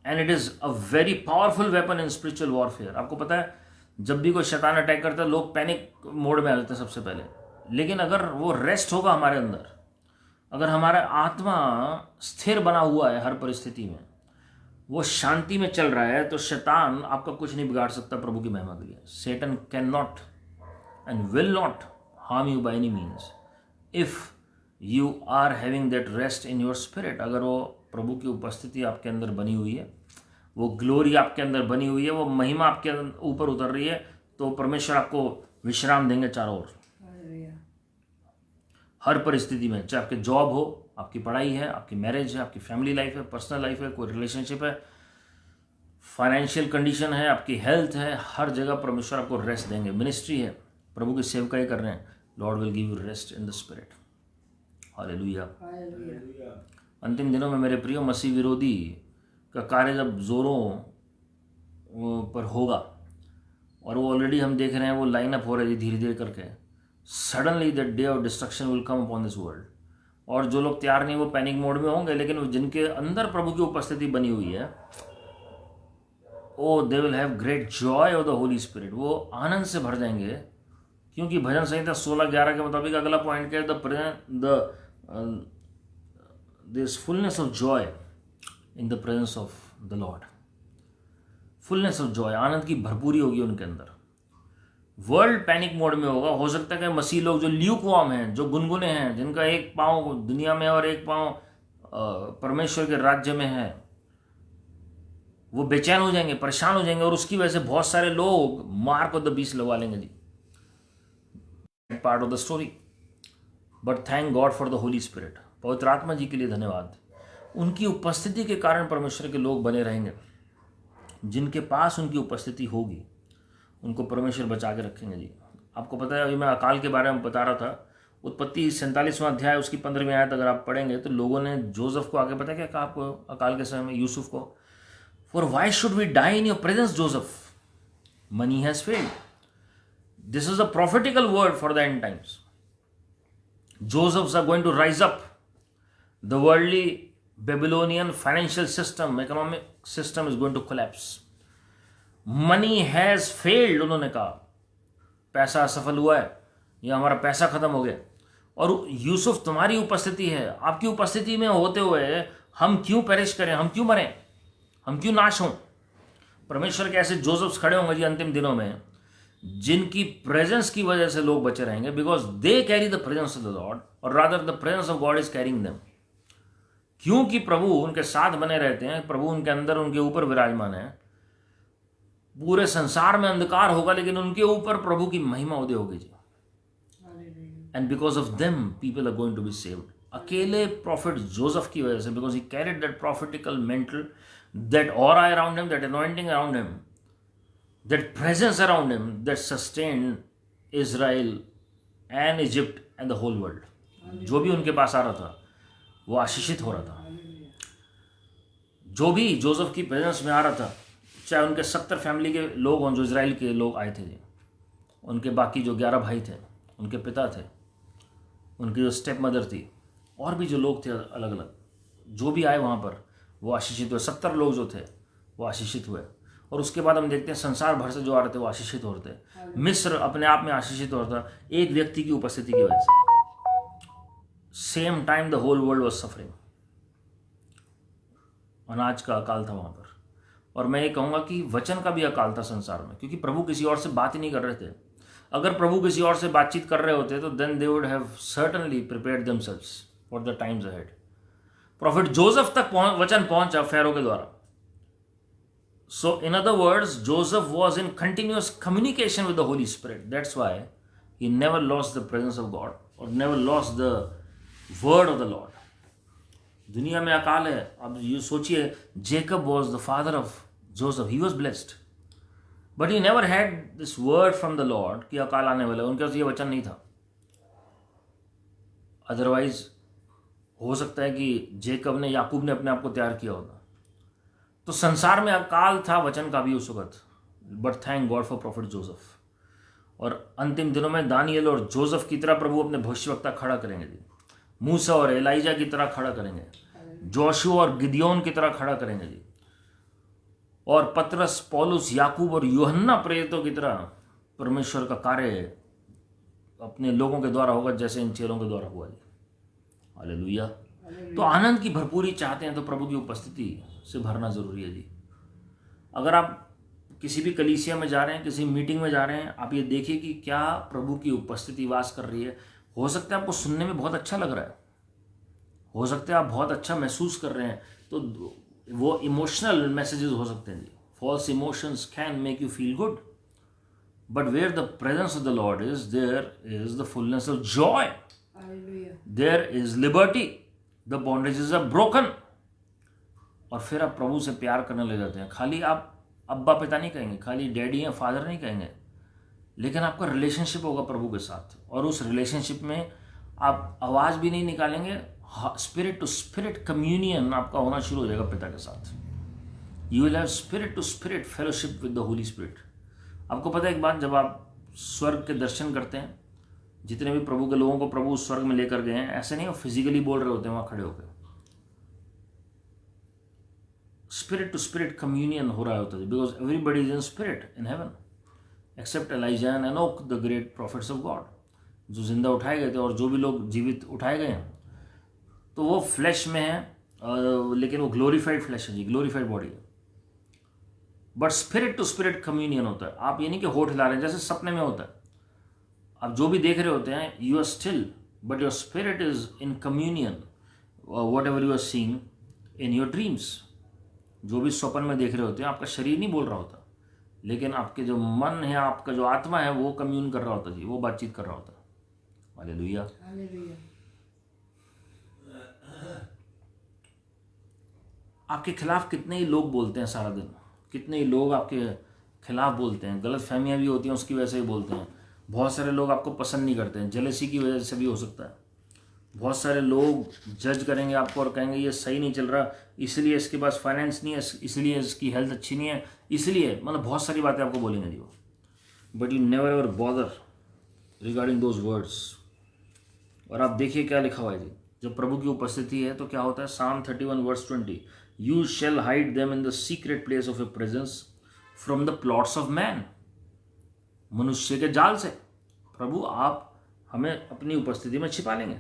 Speaker 1: and it is a very powerful weapon in spiritual warfare. आपको पता है जब भी कोई शैतान अटैक करता है लोग पैनिक मोड में आ जाते हैं सबसे पहले, लेकिन अगर वो रेस्ट होगा हमारे अंदर, अगर हमारा आत्मा स्थिर बना हुआ है हर परिस्थिति में, वो शांति में चल रहा है, तो शैतान आपका कुछ नहीं बिगाड़ सकता प्रभु की महिमा के लिए। Satan cannot and will not harm you by any means if you are having that rest in your spirit। अगर वो प्रभु की उपस्थिति आपके अंदर बनी हुई है, वो ग्लोरी आपके अंदर बनी हुई है, वो महिमा आपके ऊपर उतर रही है, तो परमेश्वर आपको विश्राम देंगे चारों ओर हर परिस्थिति में। चाहे आपके जॉब हो, आपकी पढ़ाई है, आपकी मैरिज है, आपकी फैमिली लाइफ है, पर्सनल लाइफ है, कोई रिलेशनशिप है, फाइनेंशियल कंडीशन है, आपकी हेल्थ है, हर जगह परमेश्वर आपको रेस्ट देंगे। मिनिस्ट्री है, प्रभु की सेवकाई कर रहे हैं, Lord will give you rest in the spirit. Hallelujah. अंतिम दिनों में मेरे प्रिय मसीह विरोधी का कार्य जब जोरों पर होगा, और वो ऑलरेडी हम देख रहे हैं वो लाइन अप हो रही है धीरे धीरे करके। Suddenly the day of destruction will come upon this world. और जो लोग तैयार नहीं वो पैनिक मोड में होंगे, लेकिन जिनके अंदर प्रभु की उपस्थिति बनी हुई है, oh they will have great joy of the Holy Spirit, वो आनंद से भर जाएंगे। क्योंकि भजन संहिता 16:11 के मुताबिक अगला पॉइंट क्या है, this fullness of joy in the presence of the Lord. Fullness of joy, आनंद की भरपूरी होगी उनके अंदर। वर्ल्ड पैनिक मोड में होगा। हो सकता है कि मसीह लोग जो ल्यूकवार्म हैं, जो गुनगुने हैं, जिनका एक पांव दुनिया में और एक पांव परमेश्वर के राज्य में है, वो बेचैन हो जाएंगे, परेशान हो जाएंगे, और उसकी वजह से बहुत सारे लोग मार्क ऑफ द बीस्ट लगवा लेंगे जी। Part of the story, but thank God for the Holy Spirit. पवित्र आत्मा जी के लिए धन्यवाद। उनकी उपस्थिति के कारण परमेश्वर के लोग बने रहेंगे। जिनके पास उनकी उपस्थिति होगी उनको परमेश्वर बचा के रखेंगे जी। आपको पता है, अभी मैं अकाल के बारे में बता रहा था। उत्पत्ति 47वां अध्याय उसकी 15वीं आयत अगर आप पढ़ेंगे तो लोगों ने जोसेफ को आगे पता क्या कहा आपको अकाल के समय में, यूसुफ को, for why should we die in your presence Joseph, money has failed. This is a prophetical word for the end times. Josephs are going to rise up. The worldly Babylonian financial system, economic system is going to collapse. Money has failed, उन्होंने कहा पैसा असफल हुआ है, या हमारा पैसा खत्म हो गया। और यूसुफ तुम्हारी उपस्थिति है, आपकी उपस्थिति में होते हुए हम क्यों पेरिश करें, हम क्यों मरें, हम क्यों नाश हों। परमेश्वर के ऐसे जोसेफ्स खड़े होंगे जी अंतिम दिनों में, जिनकी प्रेजेंस की वजह से लोग बचे रहेंगे, because they carry the presence of the Lord, और rather the presence of God is carrying them. क्योंकि प्रभु उनके साथ बने रहते हैं, प्रभु उनके अंदर, उनके ऊपर विराजमान है। पूरे संसार में अंधकार होगा, लेकिन उनके ऊपर प्रभु की महिमा उदय होगी जी। And because of them people are going to be saved. अकेले प्रॉफिट जोसेफ की वजह से, because he carried that prophetical mantle, that aura around him, that anointing around him, that presence around him, that sustained Israel and Egypt and the whole world. जो भी उनके पास आ रहा था वो आशीषित हो रहा था। जो भी जोसेफ की प्रेजेंस में आ रहा था, चाहे उनके 70 फैमिली के लोग हों, जो इजराइल के लोग आए थे जी, उनके बाकी जो 11 भाई थे, उनके पिता थे, उनकी जो स्टेप मदर थी, और भी जो लोग थे अलग अलग, जो भी आए वहाँ पर वो आशीषित हुए। 70 लोग जो थे वो आशीषित हुए। और उसके बाद हम देखते हैं संसार भर से जो आ रहे थे वो आशीषित हो रहे थे। मिस्र अपने आप में आशीषित हो रहा था एक व्यक्ति की उपस्थिति की वजह से। Same time the whole world was suffering. अनाज का अकाल था वहाँ पर। और मैं ये कहूँगा कि वचन का भी अकाल था संसार में, क्योंकि प्रभु किसी और से बात ही नहीं कर रहे थे। अगर प्रभु किसी और से बातचीत कर रहे होते तो then they would have certainly prepared themselves for the times ahead. Prophet Joseph तक वचन पहुंचा फेरो के द्वारा। So in other words, Joseph was in continuous communication with the Holy Spirit. That's why he never lost the presence of God और never lost the word of the Lord. दुनिया में अकाल है। अब ये सोचिए, Jacob was the father of Joseph, he was blessed, but he never had this word from the Lord कि अकाल आने वाला है। उनके पास ये वचन नहीं था। अदरवाइज हो सकता है कि जेकब ने, याकूब ने अपने आप को तैयार किया होता। तो संसार में अकाल था वचन का भी उस वक्त, but thank God for profit Joseph. और अंतिम दिनों में दानियल और जोसेफ की तरह प्रभु अपने भविष्यवक्ता खड़ा करेंगे जी। मूसा और एलाइजा की तरह खड़ा करेंगे, जोशुआ और गिदियोन की तरह खड़ा करेंगे जी। और पतरस, पौलुस, याकूब और यूहन्ना प्रेरितों की तरह परमेश्वर का कार्य अपने लोगों के द्वारा होगा, जैसे इन चेलों के द्वारा हुआ जी। हालेलुया। तो आनंद की भरपूरी चाहते हैं तो प्रभु की उपस्थिति से भरना जरूरी है जी। अगर आप किसी भी कलीसिया में जा रहे हैं, किसी मीटिंग में जा रहे हैं, आप ये देखिए कि क्या प्रभु की उपस्थिति वास कर रही है। हो सकता है आपको सुनने में बहुत अच्छा लग रहा है, हो सकता है आप बहुत अच्छा महसूस कर रहे हैं, तो वो इमोशनल मैसेजेस हो सकते हैं जी। False emotions can make you feel good, but where the presence of the Lord is, there is the fullness of joy, there is liberty, the bondages are broken. और फिर आप प्रभु से प्यार करने लग जाते हैं। खाली आप अब्बा पिता नहीं कहेंगे, खाली डैडी या फादर नहीं कहेंगे, लेकिन आपका रिलेशनशिप होगा प्रभु के साथ। और उस रिलेशनशिप में आप आवाज़ भी नहीं निकालेंगे, स्पिरिट टू स्पिरिट कम्युनियन आपका होना शुरू हो जाएगा पिता के साथ। You will have spirit to spirit fellowship with the Holy Spirit. आपको पता है एक बात, जब आप स्वर्ग के दर्शन करते हैं जितने भी प्रभु के लोगों को प्रभु स्वर्ग में लेकर गए हैं, ऐसे नहीं वो फिजिकली बोल रहे होते हैं वहां खड़े होकर, स्पिरिट टू स्पिरिट कम्युनियन हो रहा होता है, because everybody is in spirit in heaven except Elijah and Enoch the great prophets of God, जो जिंदा उठाए गए थे और जो भी लोग जीवित उठाए गए हैं, तो वो फ्लैश में है, लेकिन वो ग्लोरीफाइड फ्लैश है जी, ग्लोरीफाइड बॉडी है, but spirit to spirit communion होता है। आप ये नहीं कि होठ हिला रहे हैं जैसे सपने में होता है, आप जो भी देख रहे होते हैं you are still but your spirit is in communion whatever you are seeing in your dreams. जो भी स्वप्न में देख रहे होते हैं आपका शरीर नहीं बोल रहा होता, लेकिन आपके जो मन है, आपका जो आत्मा है वो कम्यून कर रहा होता जी, वो बातचीत कर रहा होता। हालेलुया। आपके खिलाफ कितने ही लोग बोलते हैं सारा दिन, कितने ही लोग आपके खिलाफ बोलते हैं, गलत फहमियाँ भी होती हैं उसकी वजह से ही बोलते हैं। बहुत सारे लोग आपको पसंद नहीं करते हैं, जेलसी की वजह से भी हो सकता है। बहुत सारे लोग जज करेंगे आपको और कहेंगे ये सही नहीं चल रहा, इसलिए इसके पास फाइनेंस नहीं है, इसलिए इसकी हेल्थ अच्छी नहीं है, इसलिए मतलब बहुत सारी बातें आपको बोलेंगे जी वो। But you never ever bother regarding those words. और आप देखिए क्या लिखा हुआ है जी, जब प्रभु की उपस्थिति है तो क्या होता है, Psalm 31 verse 20, you shell hide them in the secret place of your presence from the plots of man. मनुष्य के जाल से प्रभु आप हमें अपनी उपस्थिति में छिपा लेंगे,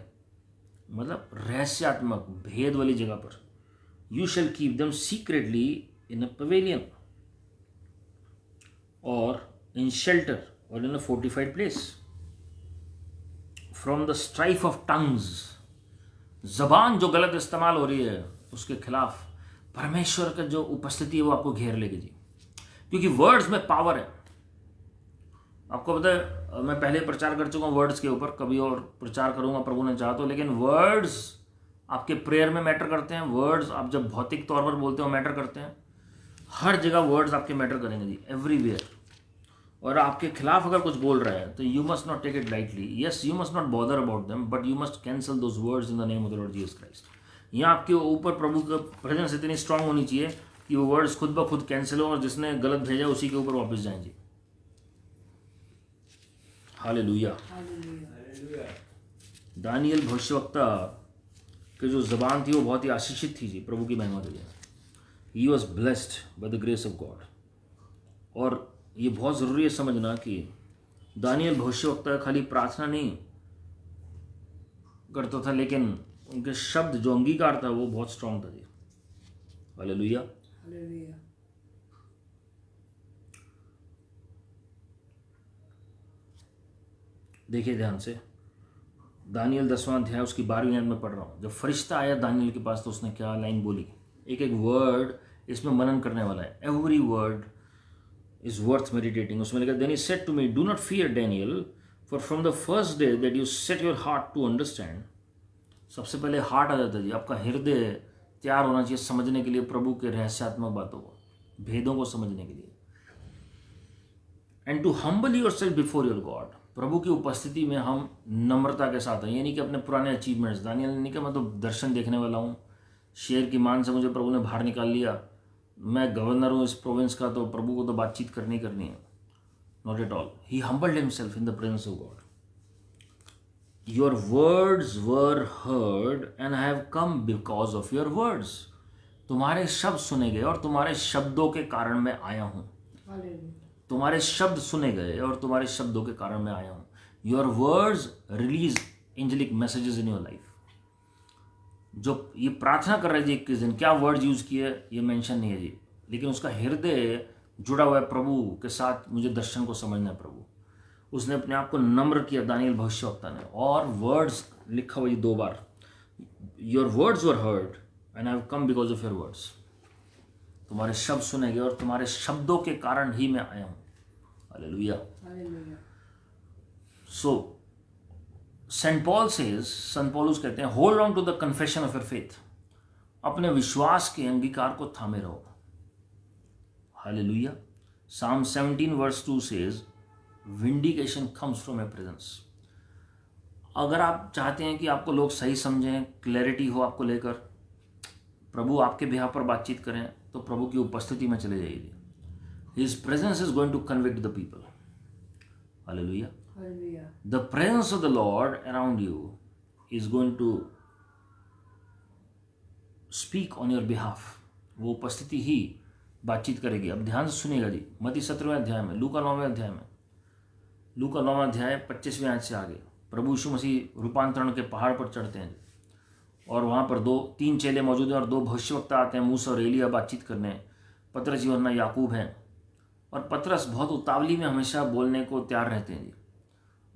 Speaker 1: मतलब रहस्यात्मक भेद वाली जगह पर। You shall keep them secretly in a pavilion और इन शेल्टर और in a fortified place from the strife of tongues. जबान जो गलत इस्तेमाल हो रही है उसके खिलाफ परमेश्वर का जो उपस्थिति है वो आपको घेर लेगी जी, क्योंकि वर्ड्स में पावर है। आपको पता है मैं पहले प्रचार कर चुका हूँ वर्ड्स के ऊपर, कभी और प्रचार करूंगा प्रभु ने चाहा तो, लेकिन वर्ड्स आपके प्रेयर में मैटर करते हैं, वर्ड्स आप जब भौतिक तौर पर बोलते हो मैटर करते हैं, हर जगह वर्ड्स आपके मैटर करेंगे जी, एवरीवेयर। और आपके खिलाफ अगर कुछ बोल रहा है तो you must not take it lightly, yes you must not bother about them, but you must cancel those words in the name of the Lord Jesus Christ. यहाँ आपके ऊपर प्रभु का प्रेजेंस इतनी स्ट्रांग होनी चाहिए कि वो वर्ड्स खुद ब खुद कैंसिल हो और जिसने गलत भेजा उसी के ऊपर वापस जाएं जी। हालेलुया। दानियल भविष्यवक्ता के जो जबान थी वो बहुत ही आशीषित थी जी, प्रभु की महिमा के लिए। He was blessed bye the grace of God. और ये बहुत ज़रूरी है समझना कि दानियल भविष्यवक्ता खाली प्रार्थना नहीं करता था, लेकिन उनके शब्द जो अंगीकार था वो बहुत स्ट्रांग था जी। हालेलुया।
Speaker 2: हालेलुया।
Speaker 1: देखिए ध्यान से, दानियल 10वां अध्याय उसकी 12वीं आयत में पढ़ रहा हूँ। जब फरिश्ता आया दानियल के पास तो उसने क्या लाइन बोली, एक एक वर्ड इसमें मनन करने वाला है, every word is worth meditating। उसमें लिखा, then he said to me, do not fear Daniel, for from the first day that you set your heart to understand। सबसे पहले हार्ट आ जाता है जी, आपका हृदय तैयार होना चाहिए समझने के लिए प्रभु के रहस्यात्मक बातों को, भेदों को समझने के लिए। And to humble yourself before your God, प्रभु की उपस्थिति में हम नम्रता के साथ हैं, यानी कि अपने पुराने अचीवमेंट्स। दानियल ने नहीं कहा मैं तो दर्शन देखने वाला हूँ, शेर की मान से मुझे प्रभु ने बाहर निकाल लिया, मैं गवर्नर हूँ इस प्रोविंस का तो प्रभु को तो बातचीत करनी है। Not at all, he humbled himself in the presence of God. Your words were heard and I have come because of your words. तुम्हारे शब्द सुने गए और तुम्हारे शब्दों के कारण मैं आया हूँ। तुम्हारे शब्द सुने गए और तुम्हारे शब्दों के कारण मैं आया हूँ। Your words release angelic messages in your life. जो ये प्रार्थना कर रहे जी 21 दिन, क्या वर्ड यूज किए ये मेंशन नहीं है जी, लेकिन उसका हृदय जुड़ा हुआ है प्रभु के साथ। मुझे दर्शन को समझना है प्रभु। उसने अपने आप को नम्र किया दानियल भविष्यवक्ता ने, और वर्ड्स लिखा हुआ जी 2 बार, your words were heard and I have come because of your words. तुम्हारे शब्द सुने गए और तुम्हारे शब्दों के कारण ही मैं आया हूँ। हालेलुया। सो सेंट पॉलुस कहते हैं, hold on to the confession of your faith. अपने विश्वास के अंगीकार को थामे रहो। Hallelujah. Psalm 17 verse 2 says, vindication comes from your presence। अगर आप चाहते हैं कि आपको लोग सही समझें, क्लैरिटी हो आपको लेकर, प्रभु आपके बिहार पर बातचीत करें, तो प्रभु की उपस्थिति में चले जाइए। His presence is going to convict the people। Hallelujah.
Speaker 2: Hallelujah.
Speaker 1: The presence of the Lord around you is going to speak on your behalf. वो उपस्थिति ही बातचीत करेगी. अब ध्यान से सुनिएगा जी. मत्ती 17वें अध्याय में, लूका 9वें अध्याय में, लूका 9वां अध्याय 25वें आयत से आगे प्रभु यीशु मसीह रूपांतरण के पहाड़ पर चढ़ते हैं और वहाँ पर 2-3 चेले मौजूद हैं और 2 भविष्यवक्ता आते हैं, मूसा और एलिया बातचीत करने. पतरस, यूहन्ना, याकूब हैं. और पतरस बहुत उतावली में हमेशा बोलने को तैयार रहते हैं जी.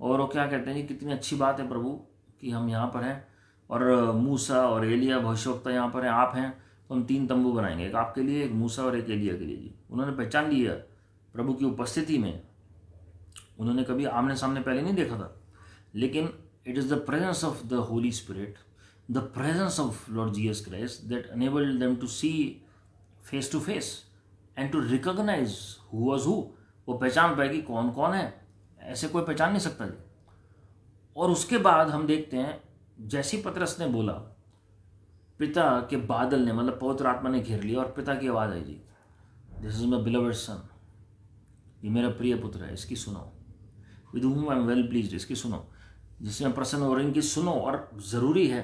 Speaker 1: और वो क्या कहते हैं जी, कितनी अच्छी बात है प्रभु कि हम यहाँ पर हैं और मूसा और एलिया भविष्यवक्ता यहाँ पर हैं, आप हैं, तो हम 3 तंबू बनाएंगे, एक आपके लिए, एक मूसा और एक एलिया के लिए जी. उन्होंने पहचान लिया प्रभु की उपस्थिति में. उन्होंने कभी आमने सामने पहले नहीं देखा था, लेकिन it is the presence of the Holy spirit, the presence of Lord Jesus Christ that enabled them to see face to face and to recognize who was who. वो पहचान पाएगी कौन कौन है, ऐसे कोई पहचान नहीं सकता जी. और उसके बाद हम देखते हैं जैसी पतरस ने बोला, पिता के बादल ने, मतलब पवित्र आत्मा ने घेर लिया और पिता की आवाज़ आई जी, दिस इज माई बिलवेड सन, ये मेरा प्रिय पुत्र है, इसकी सुनो. With whom I am well pleased, इसकी सुनो, जिससे मैं प्रसन्न हो रही हूं, इनकी सुनो. और ज़रूरी है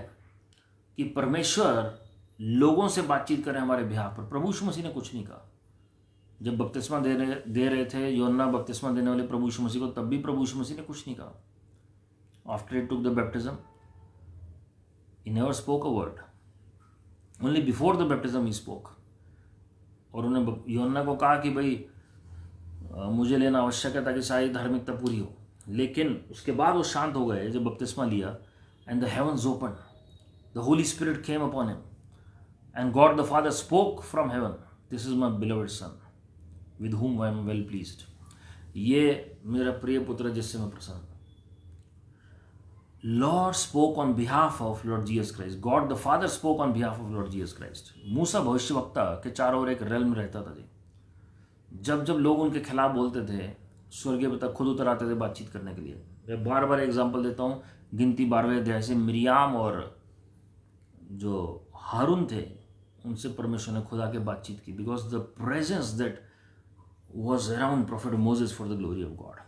Speaker 1: कि परमेश्वर लोगों से बातचीत करें हमारे बिहाफ पर. प्रभु यीशु मसीह ने कुछ नहीं कहा. जब बपतिस्मा दे रहे थे यूहन्ना बपतिस्मा देने वाले प्रभु यीशु मसीह को, तब भी प्रभु यीशु मसीह ने कुछ नहीं कहा. After he took the baptism he never spoke a word. Only before the baptism he spoke. और उन्होंने यूहन्ना को कहा कि भाई मुझे लेना आवश्यक है ताकि सारी धार्मिकता पूरी हो. लेकिन उसके बाद वो शांत हो गए जब बपतिस्मा लिया. And the heavens open, the Holy Spirit came upon him and God the father spoke from heaven, this is my beloved son with whom I am well pleased. ये मेरा प्रिय पुत्र जिससे मैं प्रसन्न हूं. Lord spoke on behalf of Lord Jesus Christ. God the father spoke on behalf of Lord Jesus Christ. Musa भविष्यवक्ता के चारों ओर एक रेल में रहता था जी. जब जब लोग उनके खिलाफ बोलते थे, स्वर्गीय पिता खुद उतर आते थे बातचीत करने के लिए. मैं बार बार एग्जाम्पल देता हूँ. गिनती 12वें अध्याय से मिरियाम और जो हारून थे, उनसे परमेश्वर ने खुद आके बातचीत की. Because the presence that was around prophet Moses for the glory of God.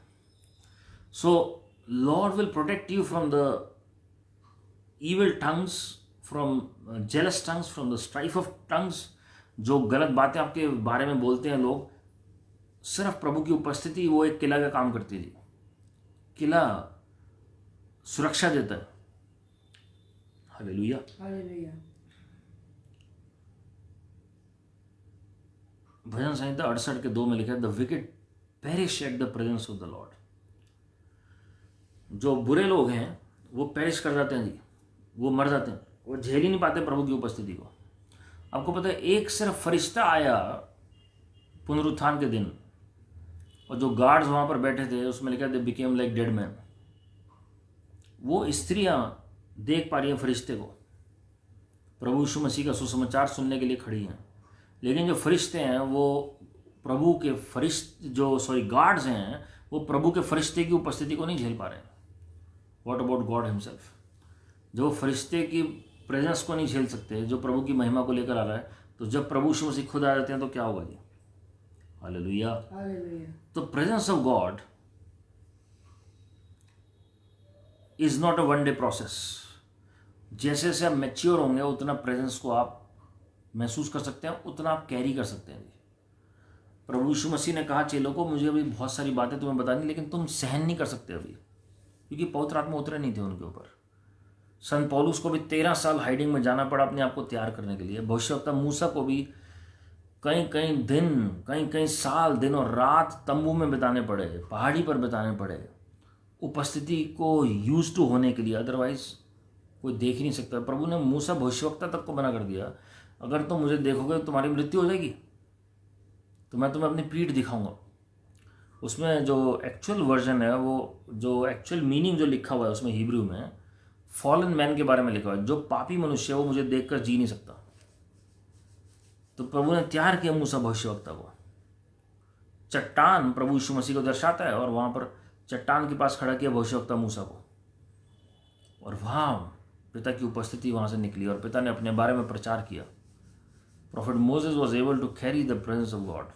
Speaker 1: So Lord will protect you from the evil tongues, from jealous tongues, from the strife of tongues. जो गलत बातें आपके बारे में बोलते हैं लोग, सिर्फ प्रभु की उपस्थिति वो एक किला का काम करती थी. किला सुरक्षा देता है. हालेलुया.
Speaker 2: Hallelujah.
Speaker 1: भजन संहिता 68 के 2 में लिखा है, the wicked perish at the presence of the Lord. जो बुरे लोग हैं वो पेरिश कर जाते हैं जी, वो मर जाते हैं, वो झेल ही नहीं पाते प्रभु की उपस्थिति को. आपको पता है, एक सिर्फ फरिश्ता आया पुनरुत्थान के दिन, और जो गार्ड्स वहां पर बैठे थे उसमें लिखा they became like dead man. वो स्त्रियां देख पा रही हैं फरिश्ते को, प्रभु यीशु मसीह का सुसमाचार सुनने के लिए खड़ी हैं. लेकिन जो फरिश्ते हैं वो प्रभु के गार्ड्स हैं, वो प्रभु के फरिश्ते की उपस्थिति को नहीं झेल पा रहे हैं. व्हाट अबाउट गॉड हिमसेल्फ, जो फरिश्ते की प्रेजेंस को नहीं झेल सकते, जो प्रभु की महिमा को लेकर आ रहा है. तो जब प्रभु यीशु मसीह खुद आ जाते हैं तो क्या होगा जी? हालेलुया. तो presence of God is not a one day process. जैसे जैसे आप मैच्योर होंगे उतना प्रेजेंस को आप महसूस कर सकते हैं, उतना आप कैरी कर सकते हैं. प्रभु यीशु मसीह ने कहा चेलों को, मुझे अभी बहुत सारी बातें तुम्हें बतानी, लेकिन तुम सहन नहीं कर सकते अभी, क्योंकि पवित्र आत्मा उतरे नहीं थे उनके ऊपर. संत पौलुस को भी 13 साल हाइडिंग में जाना पड़ा अपने आप को तैयार करने के लिए. भविष्यवक्ता मूसा को भी कई साल दिन और रात तंबू में बिताने पड़े, पहाड़ी पर बिताने पड़े, उपस्थिति को यूज टू होने के लिए. अदरवाइज कोई देख ही नहीं सकता. प्रभु ने मूसा भविष्यवक्ता तक को मना कर दिया, अगर तुम मुझे देखोगे तो तुम्हारी मृत्यु हो जाएगी, तो मैं तुम्हें अपनी पीठ दिखाऊंगा. उसमें जो एक्चुअल वर्जन है, वो जो एक्चुअल मीनिंग जो लिखा हुआ है उसमें हिब्रू में फॉलन मैन के बारे में लिखा हुआ है. जो पापी मनुष्य है वो मुझे देखकर जी नहीं सकता. तो प्रभु ने तैयार किया मूसा भविष्यवक्ता को. चट्टान प्रभु यीशु मसीह को दर्शाता है, और वहां पर चट्टान के पास खड़ा किया भविष्यवक्ता मूसा को, और वहां पिता की उपस्थिति वहां से निकली और पिता ने अपने बारे में प्रचार किया. Prophet Moses was able to carry the presence of God.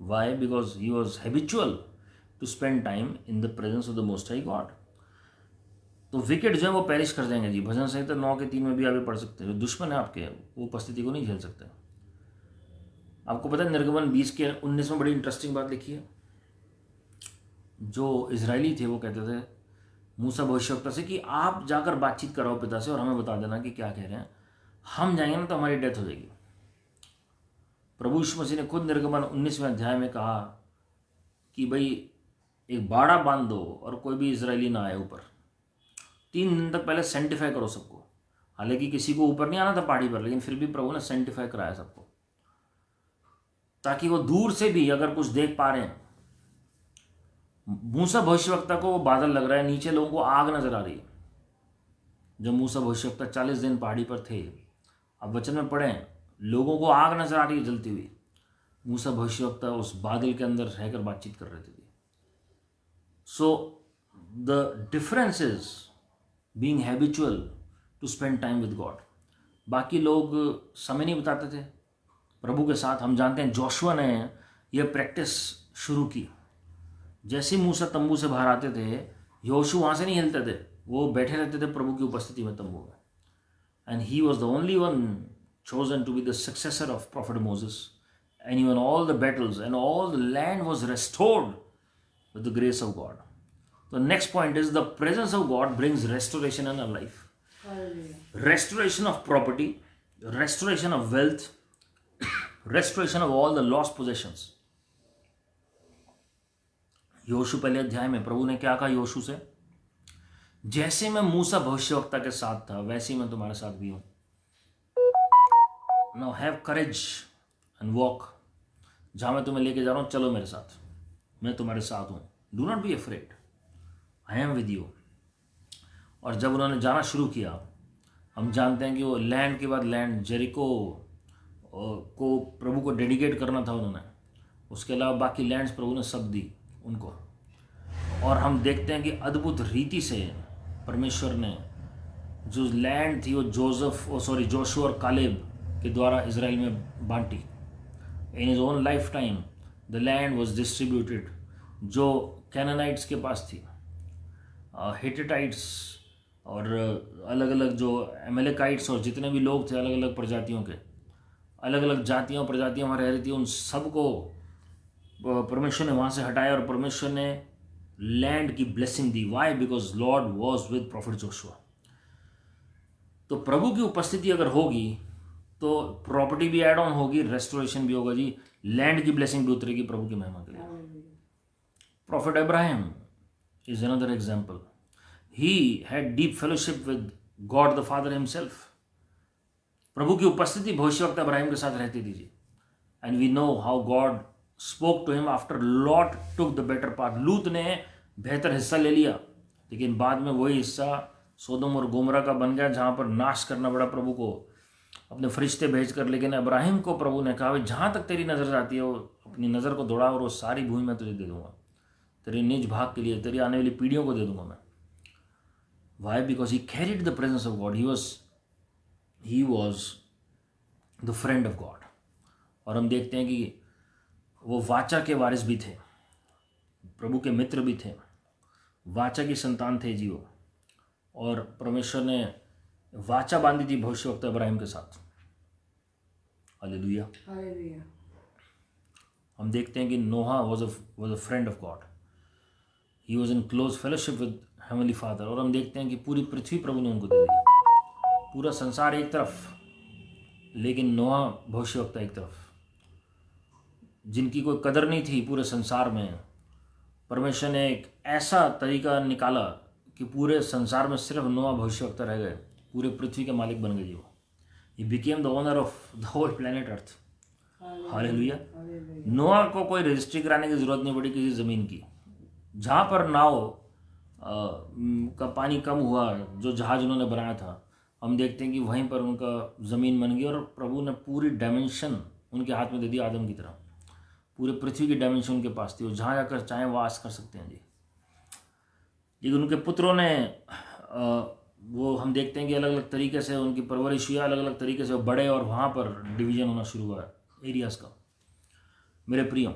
Speaker 1: Why? Because he was habitual to spend time in the presence of the most high God. तो विकेट जो है वो पेरिश कर जाएंगे जी। भजन संहिता 9:3 में भी आप पढ़ सकते हैं। जो दुश्मन है आपके, वो उपस्थिति को नहीं झेल सकते। आपको पता है निर्गमन 20:19 में बड़ी इंटरेस्टिंग बात लिखी है। जो इजरायली थे वो कहते थे मूसा भविष्यवक्ता से कि आप जाकर बातचीत कराओ पिता से और हमें बता देना कि क्या कह रहे हैं, हम जाएंगे ना तो हमारी डेथ हो जाएगी। प्रभु यीशु मसीह ने खुद निर्गमन 19वें अध्याय में कहा कि भाई एक बाड़ा बांध दो और कोई भी इजरायली ना आए ऊपर, 3 दिन तक पहले सेंटिफाई करो सबको। हालांकि किसी को ऊपर नहीं आना था पहाड़ी पर, लेकिन फिर भी प्रभु ने सेंटिफाई कराया सबको, ताकि वो दूर से भी अगर कुछ देख पा रहे हैं। मूसा भविष्यवक्ता को वो बादल लग रहा है, नीचे लोगों को आग नजर आ रही है। जब मूसा भविष्यवक्ता 40 दिन पहाड़ी पर थे, अब वचन में पढ़ें, लोगों को आग नजर आ रही है जलती हुई। मूसा भविष्यवक्ता उस बादल के अंदर रहकर बातचीत कर रहे थे। So the difference is being habitual to spend time with God. बाकी लोग समय नहीं बिताते थे प्रभु के साथ। हम जानते हैं जोशुआ ने यह प्रैक्टिस शुरू की। जैसे मूसा तंबू से बाहर आते थे, योशु वहाँ से नहीं हिलते थे, वो बैठे रहते थे प्रभु की उपस्थिति में तंबू में। And he was the only one chosen to be the successor of prophet Moses, and even all the battles and all the land was restored with the grace of God. The next point is the presence of God brings restoration in our life. Hallelujah. Restoration of property, restoration of wealth, restoration of all the lost possessions. योशु पहले अध्याय में प्रभु ने क्या कहा योशु से? जैसे मैं मूसा भविष्यवक्ता के साथ था वैसे ही मैं तुम्हारे साथ भी हूं। Now have courage and walk. जहाँ मैं तुम्हें लेके जा रहा हूँ चलो मेरे साथ, मैं तुम्हारे साथ हूँ। Do not be afraid, I am with you. और जब उन्होंने जाना शुरू किया, हम जानते हैं कि वो लैंड के बाद लैंड, जेरिको को प्रभु को डेडिकेट करना था उन्होंने, उसके अलावा बाकी लैंड्स प्रभु ने सब दी उनको। और हम देखते हैं कि अद्भुत रीति से परमेश्वर ने जो लैंड थी वो जोशुआ और कालेब के द्वारा इजराइल में बांटी। In his own life time the land was distributed जो कैनानाइट्स के पास थी, हिटिटाइट्स और अलग अलग जो एमेलेकाइट्स और जितने भी लोग थे अलग अलग प्रजातियों के, अलग अलग जातियाँ प्रजातियाँ वहाँ रह रही थी, उन सबको परमेश्वर ने वहाँ से हटाया और परमेश्वर ने लैंड की ब्लेसिंग दी। Why? Because lord was with prophet Joshua. तो प्रभु की उपस्थिति अगर होगी तो प्रॉपर्टी भी ऐड ऑन होगी, रेस्टोरेशन भी होगा जी, लैंड की ब्लेसिंग भी उतरेगी प्रभु की महिमा के लिए। Prophet Abraham is another example. He had deep fellowship with God the father himself. प्रभु की उपस्थिति भविष्यवक्ता अब्राहम के साथ रहती थी जी। And we know how God spoke to him after Lot took the better part. Lut ने बेहतर हिस्सा ले लिया, लेकिन बाद में वही हिस्सा सोदोम और गोमरा का बन गया, जहां पर नाश करना पड़ा प्रभु को अपने फरिश्ते भेजकर। लेकिन अब्राहिम को प्रभु ने कहा, जहां तक तेरी नजर जाती है वो अपनी नजर को दौड़ा और वो सारी भूमि मैं तुझे दे दूंगा, तेरे निज भाग के लिए, तेरी आने वाली पीढ़ियों को दे दूंगा मैं। Why? Because he carried the presence of God. He was the friend of God. और हम देखते हैं कि वो वाचा के वारिस भी थे, प्रभु के मित्र भी थे, वाचा की संतान थे जी वो। और परमेश्वर ने वाचा बांधी थी भविष्यवक्ता अब्राहिम के साथ। हालेलुया। हम देखते हैं कि Noah was a friend of God. He was in close fellowship with heavenly father. और हम देखते हैं कि पूरी पृथ्वी प्रभु ने उनको दे दी, पूरा संसार एक तरफ, लेकिन नोहा भविष्यवक्ता एक तरफ, जिनकी कोई कदर नहीं थी पूरे संसार में। परमेश्वर ने एक ऐसा तरीका निकाला कि पूरे संसार में सिर्फ नोहा भविष्यवक्ता रह गए, पूरे पृथ्वी के मालिक बन गए जी वो। He became the owner of the whole planet earth. Hallelujah. Noah को कोई रजिस्ट्री कराने की जरूरत नहीं पड़ी किसी ज़मीन की। जहाँ पर नाव का पानी कम हुआ, जो जहाज उन्होंने बनाया था, हम देखते हैं कि वहीं पर उनका ज़मीन बन गई और प्रभु ने पूरी डायमेंशन उनके हाथ में दे दी आदम की तरह। पूरे पृथ्वी की डायमेंशन उनके पास थी, वो जहाँ जाकर चाहें वास कर सकते हैं जी। लेकिन उनके पुत्रों ने वो हम देखते हैं कि अलग अलग तरीके से उनकी परवरिश हुई, अलग अलग तरीके से वो बड़े और वहाँ पर डिवीज़न होना शुरू हुआ एरियाज़ का। मेरे प्रियो,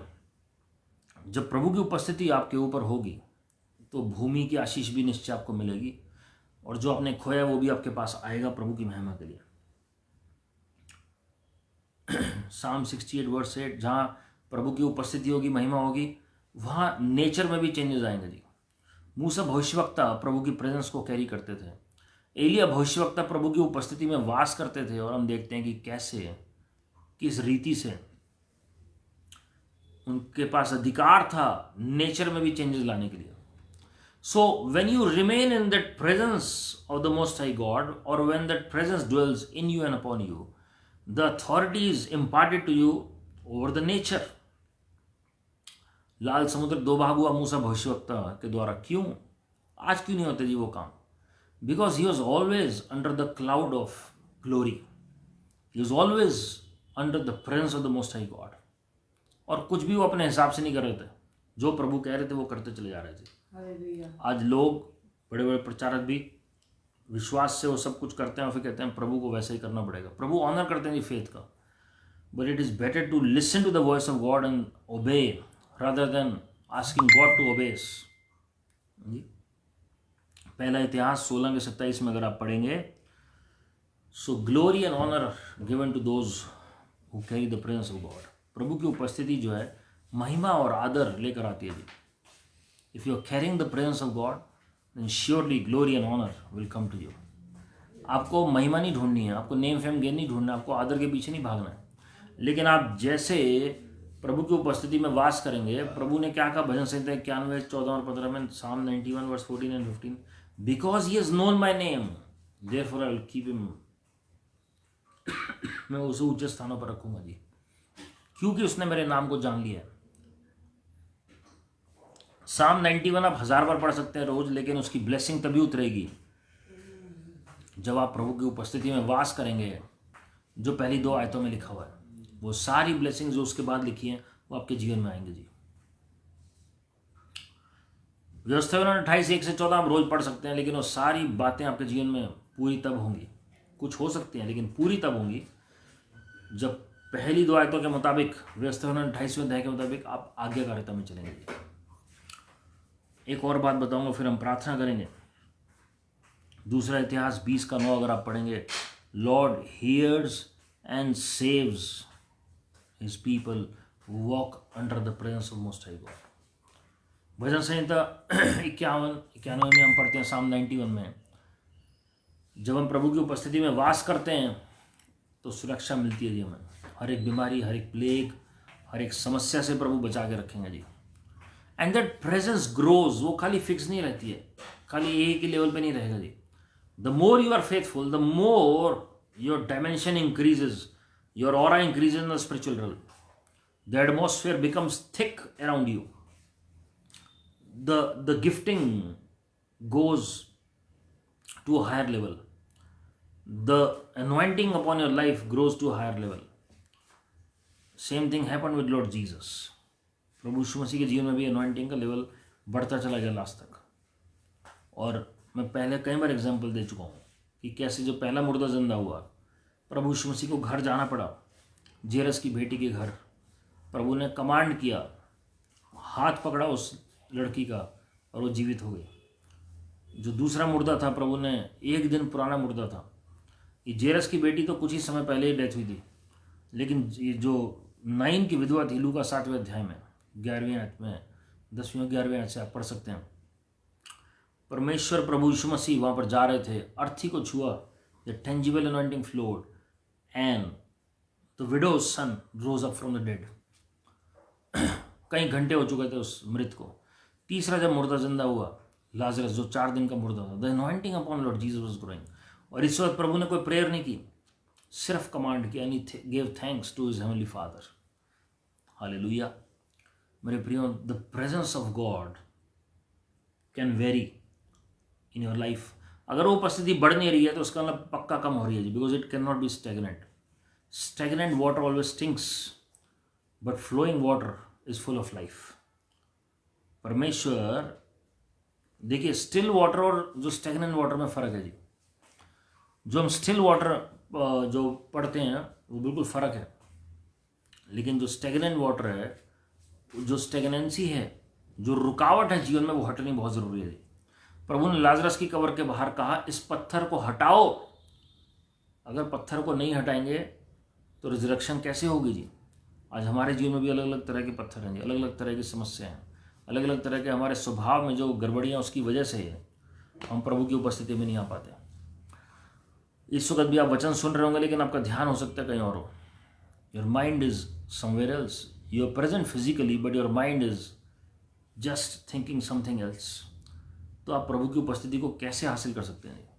Speaker 1: जब प्रभु की उपस्थिति आपके ऊपर होगी तो भूमि की आशीष भी निश्चय आपको मिलेगी, और जो आपने खोया वो भी आपके पास आएगा प्रभु की महिमा के लिए। Psalm 68 वर्स 8, जहाँ प्रभु की उपस्थिति होगी, महिमा होगी, वहाँ नेचर में भी चेंजेस आएंगे जी। मूसा भविष्यवक्ता प्रभु की प्रेजेंस को कैरी करते थे, एलिया भविष्यवक्ता प्रभु की उपस्थिति में वास करते थे, और हम देखते हैं कि कैसे, किस रीति से उनके पास अधिकार था नेचर में भी चेंजेस लाने के लिए। So when you remain in that presence of the most high God, और when that presence dwells in you and upon you, the authority is imparted to you over the nature. लाल समुद्र दो भाग हुआ मूसा भविष्यवक्ता के द्वारा। क्यों? आज क्यों नहीं होते जी वो काम? Because he was always under the cloud of glory, he was always under the presence of the most high God. और कुछ भी वो अपने हिसाब से नहीं कर रहे थे, जो प्रभु कह रहे थे वो करते चले जा रहे थे। आज लोग, बड़े बड़े प्रचारक भी विश्वास से वो सब कुछ करते हैं और फिर कहते हैं प्रभु को वैसे ही करना पड़ेगा। प्रभु ऑनर करते हैं फेथ का, but it is better to listen to the voice of God and obey rather than asking God to obeys. पहला इतिहास 16 के 27 में अगर आप पढ़ेंगे, so glory and honour given to those who carry the presence of God. प्रभु की उपस्थिति जो है महिमा और आदर लेकर आती है जी। If you are carrying the presence of God, then surely glory and honour will come to you. आपको महिमा नहीं ढूंढनी है, आपको नेम फेम गेन नहीं ढूंढना है, आपको आदर के पीछे नहीं भागना है। लेकिन आप जैसे प्रभु की उपस्थिति में वास करेंगे, प्रभु ने क्या कहा भजन संहिता 91 14 और 15 में, Psalm 91 verse 14 and 15, because he has known my name therefore I will keep him. मैं उसे ऊंचे स्थानों पर रखूंगा जी, क्योंकि उसने मेरे नाम को जान लिया है। Psalm 91 आप 1000 बार पढ़ सकते हैं रोज, लेकिन उसकी ब्लेसिंग तभी उतरेगी जब आप प्रभु की उपस्थिति में वास करेंगे। जो पहली 2 आयतों में लिखा हुआ है, वो सारी ब्लेसिंग जो उसके बाद लिखी है वो आपके जीवन में आएंगे जी। व्यवस्था 28 1 से 14 आप रोज पढ़ सकते हैं, लेकिन वो सारी बातें आपके जीवन में पूरी तब होंगी, कुछ हो सकती हैं लेकिन पूरी तब होंगी जब पहली 2 आयतों के मुताबिक, व्यवस्था 28वें अध्याय के मुताबिक आप आज्ञाकारिता में चलेंगे। एक और बात बताऊंगा, फिर हम प्रार्थना करेंगे। दूसरा इतिहास 20 का 9 अगर आप पढ़ेंगे, Lord hears and saves his people who walk under the presence of most high God. भजन संहिता 91 में हम पढ़ते हैं, Psalm 91 में, जब हम प्रभु की उपस्थिति में वास करते हैं तो सुरक्षा मिलती है जी हमें। हर एक बीमारी, हर एक प्लेग, हर एक समस्या से प्रभु बचा के रखेंगे जी। एंड दैट प्रेजेंस ग्रोज, वो खाली फिक्स नहीं रहती है, खाली एक ही लेवल पे नहीं रहेगा जी। The more you are faithful, the more your dimension increases, your aura increases in the spiritual realm. The atmosphere becomes thick around you. The gifting goes to a higher level. The anointing upon your life grows to a higher level. Same thing happened with Lord Jesus. प्रभु यीशु मसीह के जीवन में भी anointing का लेवल बढ़ता चला गया लास्ट तक। और मैं पहले कई बार एग्जाम्पल दे चुका हूँ कि कैसे जो पहला मुर्दा जिंदा हुआ, प्रभु यीशु मसीह को घर जाना पड़ा, जेरस की बेटी के घर। प्रभु ने कमांड किया, हाथ पकड़ा उस लड़की का और वो जीवित हो गई। जो दूसरा मुर्दा था, प्रभु ने 1 दिन पुराना मुर्दा था, ये जेरस की बेटी तो कुछ ही समय पहले ही डेथ हुई थी, लेकिन ये जो नाइन की विधवा थी, लूका 7वें अध्याय में 11वीं आयत में, 10वीं और 11वीं आयत से आप पढ़ सकते हैं। परमेश्वर प्रभु यीशु मसीह वहाँ पर जा रहे थे, अर्थी को छुआ, the tangible anointing flowed and the widow's son rose up from the dead. कई घंटे हो चुके थे उस मृत को। तीसरा जब मुर्दा जिंदा हुआ, लाजरस जो 4 दिन का मुर्दा था, the anointing upon Lord Jesus was growing. और इस वक्त प्रभु ने कोई प्रेयर नहीं की, सिर्फ कमांड किया, and he give thanks to his heavenly father. Hallelujah. मेरे प्रियो, the presence of God can vary in your life. अगर वो उपस्थिति बढ़ नहीं रही है तो उसका मतलब पक्का कम हो रही है जी, because it can not be stagnant. Stagnant water always stinks, but flowing water is full of life. परमेश्वर, देखिए, स्टिल वाटर और जो स्टेगनेंट वाटर में फ़र्क है जी। जो हम स्टिल वाटर जो पढ़ते हैं वो बिल्कुल फ़र्क है, लेकिन जो स्टेगनेंट वाटर है जो स्टेगनेंसी है, जो रुकावट है जीवन में, वो हटनी बहुत ज़रूरी है। प्रभु ने लाजरस की कब्र के बाहर कहा, इस पत्थर को हटाओ। अगर पत्थर को नहीं हटाएंगे तो रिजरेक्शन कैसे होगी जी? आज हमारे जीवन में भी अलग अलग तरह के पत्थर हैं जी, अलग अलग तरह की समस्याएं हैं, अलग अलग तरह के हमारे स्वभाव में जो गड़बड़ियाँ, उसकी वजह से हम प्रभु की उपस्थिति में नहीं आ पाते। इस वक्त भी आप वचन सुन रहे होंगे, लेकिन आपका ध्यान हो सकता है कहीं और हो। Your mind is somewhere else. You are present physically, but your mind is just thinking something else. तो आप प्रभु की उपस्थिति को कैसे हासिल कर सकते हैं?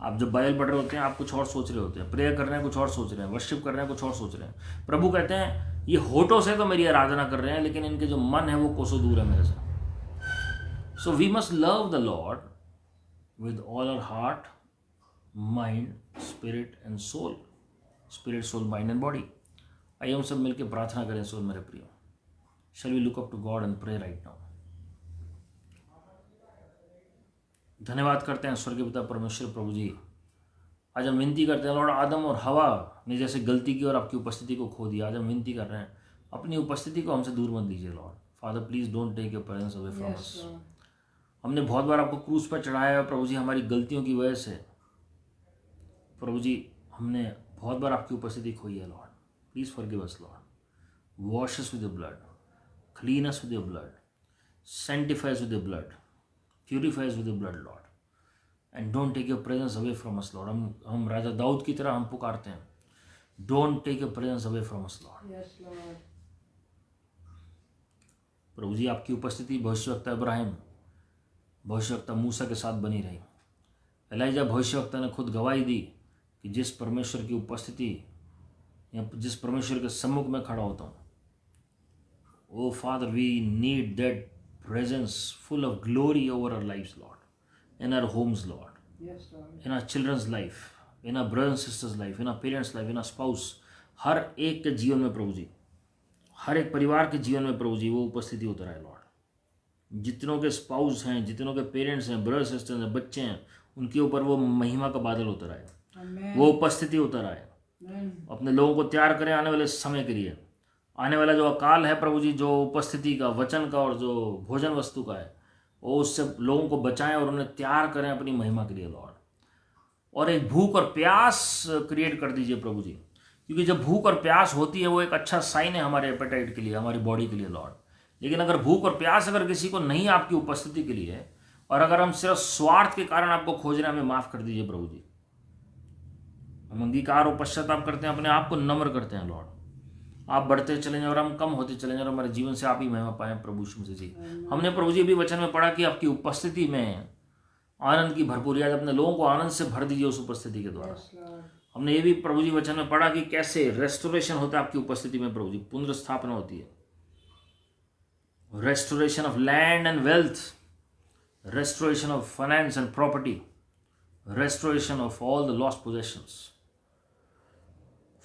Speaker 1: आप जब बाइबल पढ़ रहे होते हैं, आप कुछ और सोच रहे होते हैं, प्रेयर कर रहे हैं कुछ और सोच रहे हैं, वर्शिप कर रहे हैं कुछ और सोच रहे हैं। प्रभु कहते हैं ये होठों से तो मेरी आराधना कर रहे हैं, लेकिन इनके जो मन है वो कोसों दूर है मेरे से। So we must love the lord with all our heart, mind, spirit and soul. Spirit, soul, mind and body. आइए हम सब मिलकर प्रार्थना करें। सोल मेरे प्रियो, shall we look up to God and pray right now. धन्यवाद करते हैं स्वर्गीय पिता परमेश्वर प्रभु जी। आज हम विनती करते हैं लॉर्ड, आदम और हवा ने जैसे गलती की और आपकी उपस्थिति को खो दिया, आज हम विनती कर रहे हैं अपनी उपस्थिति को हमसे दूर मत लीजिए lord. Father please don't take your presence away from us. हमने बहुत बार आपको क्रूस पर चढ़ाया है प्रभु जी, हमारी गलतियों की वजह से प्रभु जी हमने बहुत बार आपकी उपस्थिति खोई है Lord. Please forgive us Lord. Wash us with your blood, clean us with your blood, sanctify us with your blood, purify us with your blood Lord, and don't take your presence away from us Lord। हम राजा दाऊद की तरह हम पुकारते हैं, don't take your presence away from us Lord।
Speaker 2: Yes Lord।
Speaker 1: प्रभु जी आपकी उपस्थिति भविष्यवक्ता इब्राहिम, भविष्यवक्ता मूसा के साथ बनी रही। एलाइजा भविष्यवक्ता ने खुद गवाही दी कि जिस परमेश्वर की उपस्थिति या जिस परमेश्वर के सम्मुख में खड़ा होता हूँ, oh Father, we need that presence full of glory over our lives Lord, in our homes Lord,
Speaker 2: Yes Lord।
Speaker 1: in our children's life, in our brothers and sisters life, in our parents life, in our spouse। हर एक के जीवन में प्रभु जी, हर एक परिवार के जीवन में प्रभु जी वो उपस्थिति उतर आए लॉर्ड। जितनों के स्पाउस हैं, जितनों के पेरेंट्स हैं, ब्रदर्स सिस्टर्स हैं, बच्चे हैं, उनके ऊपर वो महिमा का बादल उतर आए,
Speaker 2: Amen।
Speaker 1: वो उपस्थिति उतर आए।
Speaker 2: Amen।
Speaker 1: अपने लोगों को तैयार करें आने वाले समय के लिए। आने वाला जो अकाल है प्रभु जी, जो उपस्थिति का, वचन का और जो भोजन वस्तु का है, वो उससे लोगों को बचाएं और उन्हें तैयार करें अपनी महिमा के लिए लॉर्ड। और एक भूख और प्यास क्रिएट कर दीजिए प्रभु जी, क्योंकि जब भूख और प्यास होती है वो एक अच्छा साइन है हमारे एपेटाइट के लिए, हमारी बॉडी के लिए लॉर्ड। लेकिन अगर भूख और प्यास अगर किसी को नहीं आपकी उपस्थिति के लिए, और अगर हम सिर्फ स्वार्थ के कारण आपको खोज रहे हैं, हमें माफ़ कर दीजिए प्रभु जी। हम अंगीकार और पश्चाताप करते हैं, अपने आप को नम्र करते हैं लॉर्ड। आप बढ़ते चले जाएं और हम कम होते चले जाएं, और हमारे जीवन से आप ही महिमा पाएं प्रभु यीशु मसीह जी। हमने प्रभु जी अभी वचन में पढ़ा कि आपकी उपस्थिति में आनंद की भरपूरी, आज अपने लोगों को आनंद से भर दीजिए उस उपस्थिति के द्वारा।
Speaker 2: Yes Lord।
Speaker 1: हमने ये भी प्रभु जी वचन में पढ़ा कि कैसे रेस्टोरेशन होता है आपकी उपस्थिति में प्रभु जी, पुनर्स्थापना होती है। Restoration of land and wealth, restoration of finance and property, restoration of all the lost possessions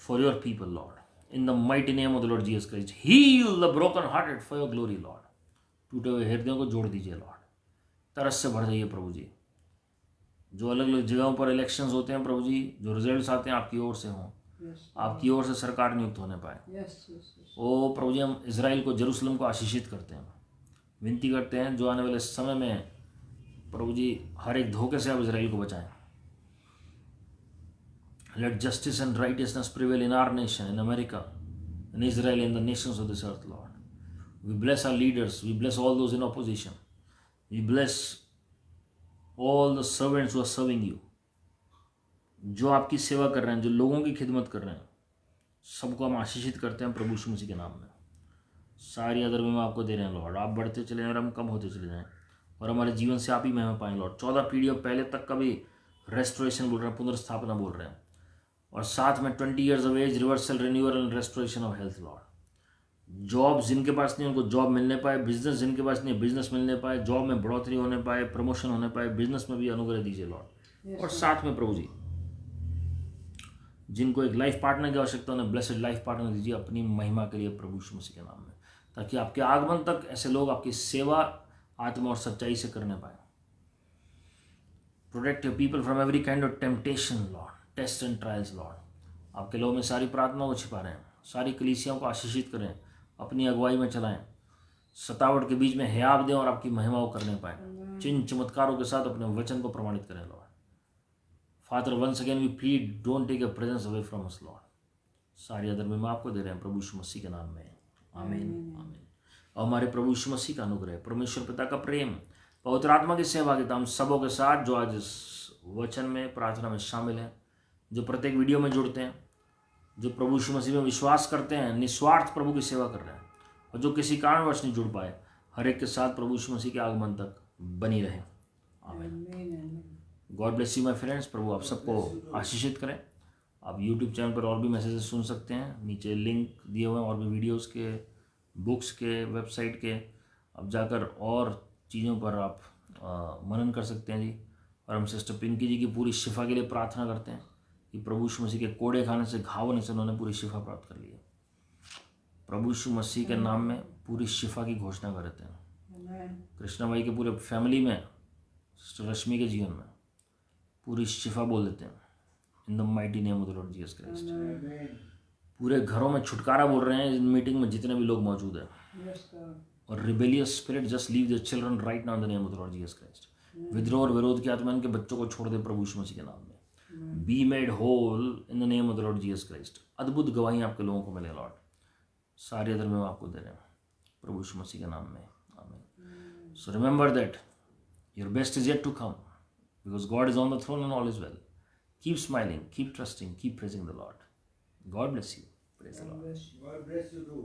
Speaker 1: for your people Lord, in the mighty name of the Lord Jesus Christ। heal the broken hearted for your glory Lord। टूटे हुए हृदयों को जोड़ दीजिए लॉर्ड। तरस से भर जाइए प्रभु जी। जो अलग अलग जगहों पर इलेक्शंस होते हैं प्रभु जी, जो रिजल्ट्स आते हैं आपकी ओर से हों,
Speaker 2: Yes
Speaker 1: आपकी ओर से सरकार नियुक्त होने पाए।
Speaker 2: Yes Yes Yes।
Speaker 1: ओ प्रभु जी, हम इजराइल को, जेरूसलम को आशीषित करते हैं, विनती करते हैं जो आने वाले समय में प्रभु जी हर एक धोखे से आप इजराइल को बचाएं। Let justice and righteousness prevail in our nation, in America, in Israel, in the nations of this earth, Lord। We bless our leaders. We bless all those in opposition. We bless all the servants who are serving you, जो आपकी सेवा कर रहे हैं, जो लोगों की खिदमत कर रहे हैं, सबको हम आशीषित करते हैं प्रभु यीशु मसीह के नाम में। सारी अदर में आपको दे रहे हैं लॉर्ड। आप बढ़ते चले जाएं और हम कम होते चले जाएं, और हमारे जीवन से आप ही महिमा पाएं लॉर्ड। 14 पीढ़ियों पहले तक का भी रेस्टोरेशन बोल रहे हैं, पुनर्स्थापना बोल रहे हैं, और साथ में 20 years of age, reversal, renewal and restoration of health Lord. Job जिनके पास नहीं उनको जॉब मिलने पाए, बिजनेस जिनके पास नहीं बिजनेस मिलने पाए, जॉब में बढ़ोतरी होने पाए, प्रमोशन होने पाए, बिजनेस में भी अनुग्रह दीजिए लॉर्ड। और साथ में प्रभु जी जिनको एक लाइफ पार्टनर की आवश्यकता उन्हें ब्लेसेड लाइफ पार्टनर दीजिए अपनी महिमा के लिए प्रभु यीशु मसीह के नाम में, ताकि आपके आगमन तक ऐसे लोग आपकी सेवा आत्मा और सच्चाई से करने पाए। Protect your people from every kind of temptation lord, test and trials lord. आपके लोगों में सारी प्रार्थनाओं को छिपा रहे हैं, सारी कलीसियाओं को आशीषित करें, अपनी अगुवाई में चलाएं, सतावट के बीच में हियाव दें और आपकी महिमा वो करने पाए। चिन्ह चमत्कारों के साथ अपने वचन को प्रमाणित करें lord. Father once again we plead, don't take your presence away from us lord. सारी आदर में आपको दे रहे हैं प्रभु यीशु मसीह के नाम में, आमीन आमीन। और हमारे प्रभु यीशु मसीह का अनुग्रह, परमेश्वर पिता का प्रेम, पवित्र आत्मा की सहभागिता हम सबों के साथ जो आज इस वचन में प्रार्थना में शामिल हैं, जो प्रत्येक वीडियो में जुड़ते हैं, जो प्रभु यीशु मसीह में विश्वास करते हैं, निस्वार्थ प्रभु की सेवा कर रहे हैं, और जो किसी कारणवश नहीं जुड़ पाए, हर एक के साथ प्रभु यीशु मसीह के आगमन तक बनी रहे, आमीन। God bless you my friends. प्रभु आप सबको आशीषित करें। आप यूट्यूब चैनल पर और भी मैसेजेस सुन सकते हैं, नीचे लिंक दिए हुए हैं और भी वीडियोस के, बुक्स के, वेबसाइट के, अब जाकर और चीज़ों पर आप मनन कर सकते हैं जी। और हम सिस्टर पिंकी जी की पूरी शिफा के लिए प्रार्थना करते हैं कि प्रभु यीशु मसीह के कोड़े खाने से, घाव होने से उन्होंने पूरी शिफा प्राप्त कर ली है। प्रभु यीशु मसीह के नाम में पूरी शिफा की घोषणा करते हैं। कृष्णा भाई के पूरे फैमिली में, सिस्टर रश्मि के जीवन में पूरी शिफा बोल देते हैं, in the mighty name of the Lord Jesus Christ. पूरे घरों में छुटकारा बोल रहे हैं इन मीटिंग में जितने भी लोग मौजूद हैं। और rebellious spirit just leave the children right now in the name of the Lord Jesus Christ. विद्रोह और विरोध की आत्मा इनके बच्चों को छोड़ दे प्रभु यीशु मसीह के नाम में। Be made whole in the name of the Lord Jesus Christ. अद्भुत गवाही आपके लोगों को मिले लॉर्ड। सारे अदर में आपको दे रहे हैं प्रभु यीशु मसीह के नाम में, आमीन। So remember that your best is yet to come, because God is on the throne and all is well. Keep smiling, keep trusting, keep praising the Lord. God bless you. Praise the Lord.
Speaker 2: God bless you too.